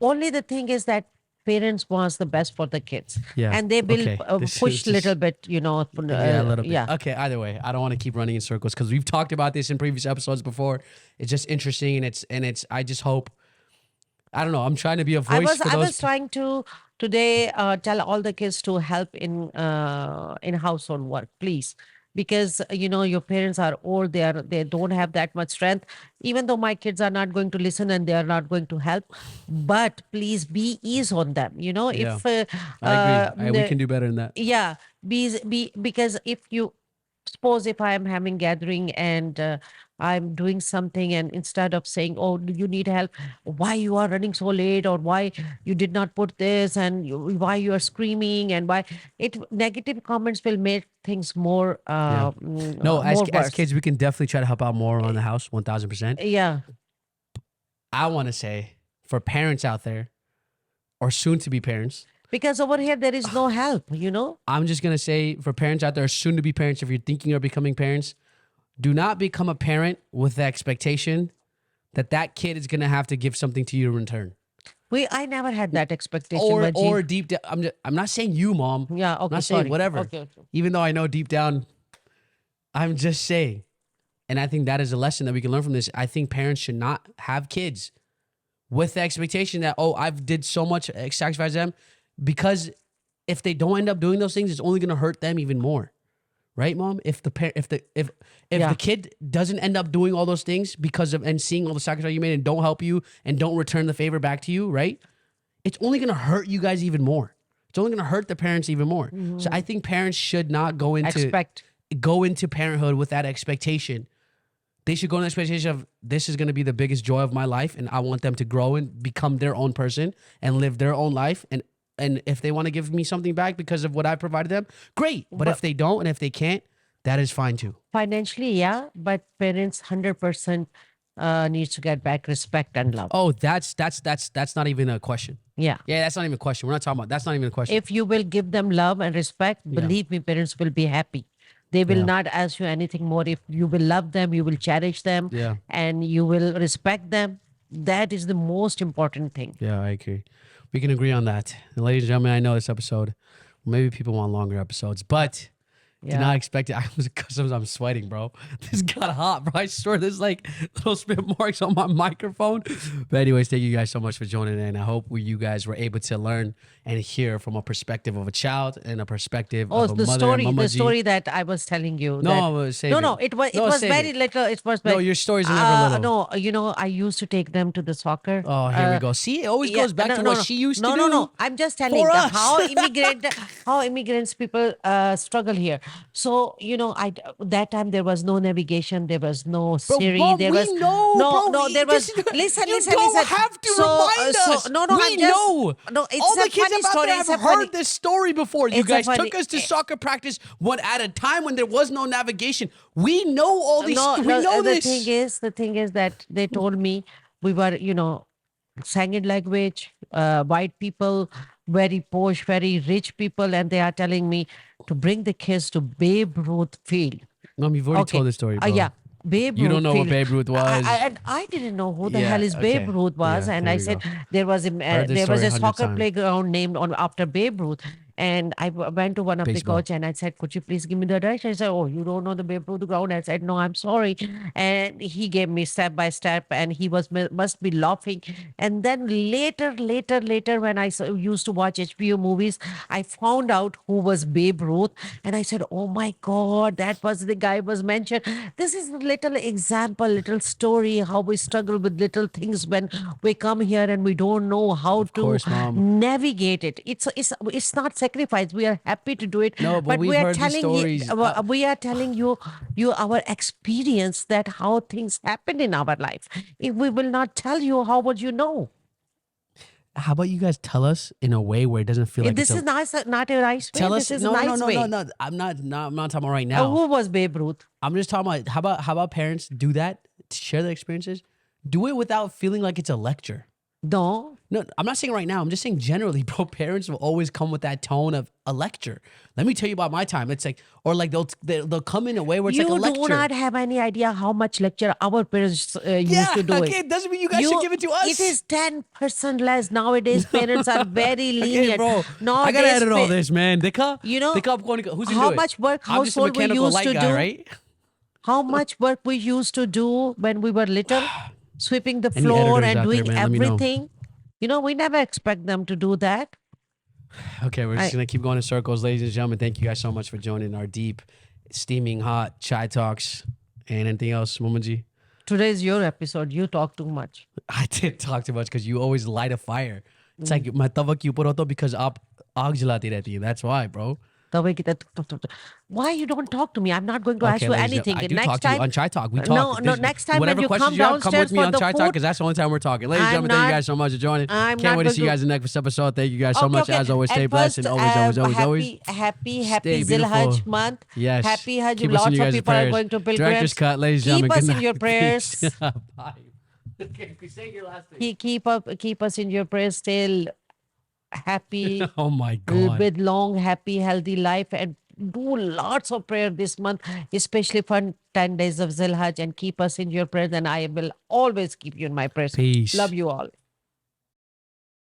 Only the thing is that parents wants the best for the kids.
Yeah.
And they will
Okay. This
push
is
a little bit,
Yeah, a little bit.
yeah.
Okay, either way, I don't want to keep running in circles because we've talked about this in previous episodes before. It's just interesting, and it's. I just hope. I don't know. I'm trying to be a voice for those.
I was trying to today tell all the kids to help in household work, please, because your parents are old. They don't have that much strength. Even though my kids are not going to listen and they are not going to help, but please be ease on them.
Yeah.
If
I agree. We can do better than that.
yeah, because if you suppose if I am having gathering and I'm doing something, and instead of saying, "Oh, do you need help? Why you are running so late, or why you did not put this, and why you are screaming, and why it negative comments will make things more
Yeah. No,
more
as
worse.
kids, we can definitely try to help out more around the house, 1000%.
Yeah,
I want to say for parents out there or soon to be parents,
because over here there is no help.
I'm just going to say for parents out there, or soon to be parents, if you're thinking of becoming parents, do not become a parent with the expectation that that kid is going to have to give something to you in return.
I never had that expectation, Wajeeh.
Or deep down, I'm not saying you, mom.
Yeah,
I'm
okay,
not saying
sorry.
whatever.
Okay.
Even though I know deep down, I'm just saying. And I think that is a lesson that we can learn from this. I think parents should not have kids with the expectation that, oh, I've did so much sacrifice them, because if they don't end up doing those things, it's only going to hurt them even more. Right, mom? If the
Yeah.
the kid doesn't end up doing all those things because of and seeing all the sacrifice you made and don't help you and don't return the favor back to you, right? It's only going to hurt you guys even more. It's only going to hurt the parents even more. So I think parents should not go into parenthood with that expectation. They should go in the expectation of, this is going to be the biggest joy of my life, and I want them to grow and become their own person and live their own life. And if they want to give me something back because of what I provided them, great. But if they don't and if they can't, that is fine too.
Financially, yeah, but parents 100% needs to get back respect and love.
Oh, that's not even a question.
Yeah.
Yeah, that's not even a question. We're not talking about that's not even a question.
If you will give them love and respect, believe me, parents will be happy. They will not ask you anything more. If you will love them, you will cherish them,
Yeah.
and you will respect them. That is the most important thing.
Yeah, I agree. We can agree on that. And ladies and gentlemen, I know this episode, maybe people want longer episodes, but did not expect it. I'm sweating, bro. This got hot, bro. I swear there's like little spit marks on my microphone. But anyways, thank you guys so much for joining in. I hope you guys were able to learn and hear from a perspective of a child and a perspective of a
the
mother.
story,
Mama
the
Jee.
story that I was telling you.
No,
that,
I'm gonna save
no,
it.
it was
No, save
very
it.
little. It was
No,
very,
your stories are never little.
No, I used to take them to the soccer.
Oh, here we go. See, it always goes back to what she used to do.
No. I'm just telling
for us.
how immigrants people struggle here. So that time there was no navigation, there was no Siri,
Mom,
there
we
was
know,
no
bro.
there was.
This-
Listen,
you
listen,
don't
listen.
have to remind us.
No,
We
I'm just,
know.
No, it's
All
a
the kids
funny
out
story.
there
It's
have
a funny.
heard this story before. You
It's a
guys
funny-
took us to soccer practice one at a time when there was no navigation. We know all these.
No,
we know
the
this.
thing is that they told me we were, Sangin language, white people, very posh, very rich people, and they are telling me to bring the kids to Babe Ruth Field.
Mom, you've already told this story, bro.
Yeah. Babe
You
Ruth
don't know what
Field.
Babe Ruth was.
And I didn't know who the
Yeah,
hell is Babe
okay.
Ruth was,
Yeah,
and
there
I
we
said
go.
there was
Heard this
there was
story
a
100
soccer
times.
playground named after Babe Ruth, and I went to one of the
Baseball.
coach and I said, "Could you please give me the direction?" He said, "Oh, you don't know the Babe Ruth ground?" I said, "No, I'm sorry," and he gave me step by step, and he must be laughing. And then later, when I used to watch HBO movies, I found out who was Babe Ruth, and I said, "Oh my God, that was the guy was mentioned." This is a little example, little story how we struggle with little things when we come here and we don't know how to
course, Mom.
navigate it. It's not sacrifice. We are happy to do it.
No, but we've
we are
heard these
telling
stories.
we are telling you our experience, that how things happen in our life. If we will not tell you, how would you know?
How about you guys tell us in a way where it doesn't feel like
This
it's
is nice, not a nice way.
Tell
This
us.
is
No,
a
no,
nice
no,
way.
no, no. I'm not talking about right now.
Who was Babe Ruth?
I'm just talking about how about parents do that to share their experiences? Do it without feeling like it's a lecture.
No.
No, I'm not saying right now. I'm just saying generally, bro. Parents will always come with that tone of a lecture. Let me tell you about my time. It's like, or like they'll come in a way where it's like a lecture.
You do not have any idea how much lecture our parents used to do
okay,
it.
it doesn't mean you guys should give it to us.
It is 10% less. Nowadays, parents are very lenient.
Okay, bro.
Nowadays,
I gotta edit all this, man. Dekha,
You know,
who's gonna
how
do it?
much work
I'm just a
household we
mechanical
used
light
to
guy,
do?
right?
How much work we used to do when we were little, sweeping the
Any
floor
editors
and
out there,
doing
man, let me know.
everything. We never expect them to do that.
Okay, we're just gonna keep going in circles, ladies and gentlemen. Thank you guys so much for joining our deep, steaming hot chai talks. And anything else, Mama Jee?
Today's your episode. You talk too much.
I did talk too much because you always light a fire. It's like my tava ke upar hota because aap aag jalati rehti hai. That's why, bro.
तवे की why you don't talk to me? I'm not going to ask
Okay,
you
ladies,
anything.
I
And
do
next
talk to you
time,
on Chai Talk. We talk.
no,
There's-
next time when
whatever
you
questions
come
you have, come with
downstairs
me
for
on
the
Chai Talk
food,
because that's the only time we're talking. Ladies and
I'm
gentlemen, thank you
not-
guys so much for joining.
I'm
Can't
not
wait to
going
see you
to-
guys in the next episode. Thank you guys so much. As always, stay
At
blessed
first,
and always
happy
stay
Hajj
beautiful.
month.
Yes.
Happy Hajj.
Keep us in
Lots
you
of
guys'
people are
prayers.
going to
Director's
pilgrims.
cut, ladies and
Keep
gentlemen.
us
Good
in your
night.
prayers.
Peace. Bye. Okay, say your last thing.
Keep us in your prayers. Still happy,
Oh my God.
with long, happy, healthy life, and do lots of prayer this month, especially for 10 days of Zilhaj, and keep us in your prayers. And I will always keep you in my prayers.
Peace.
Love you all.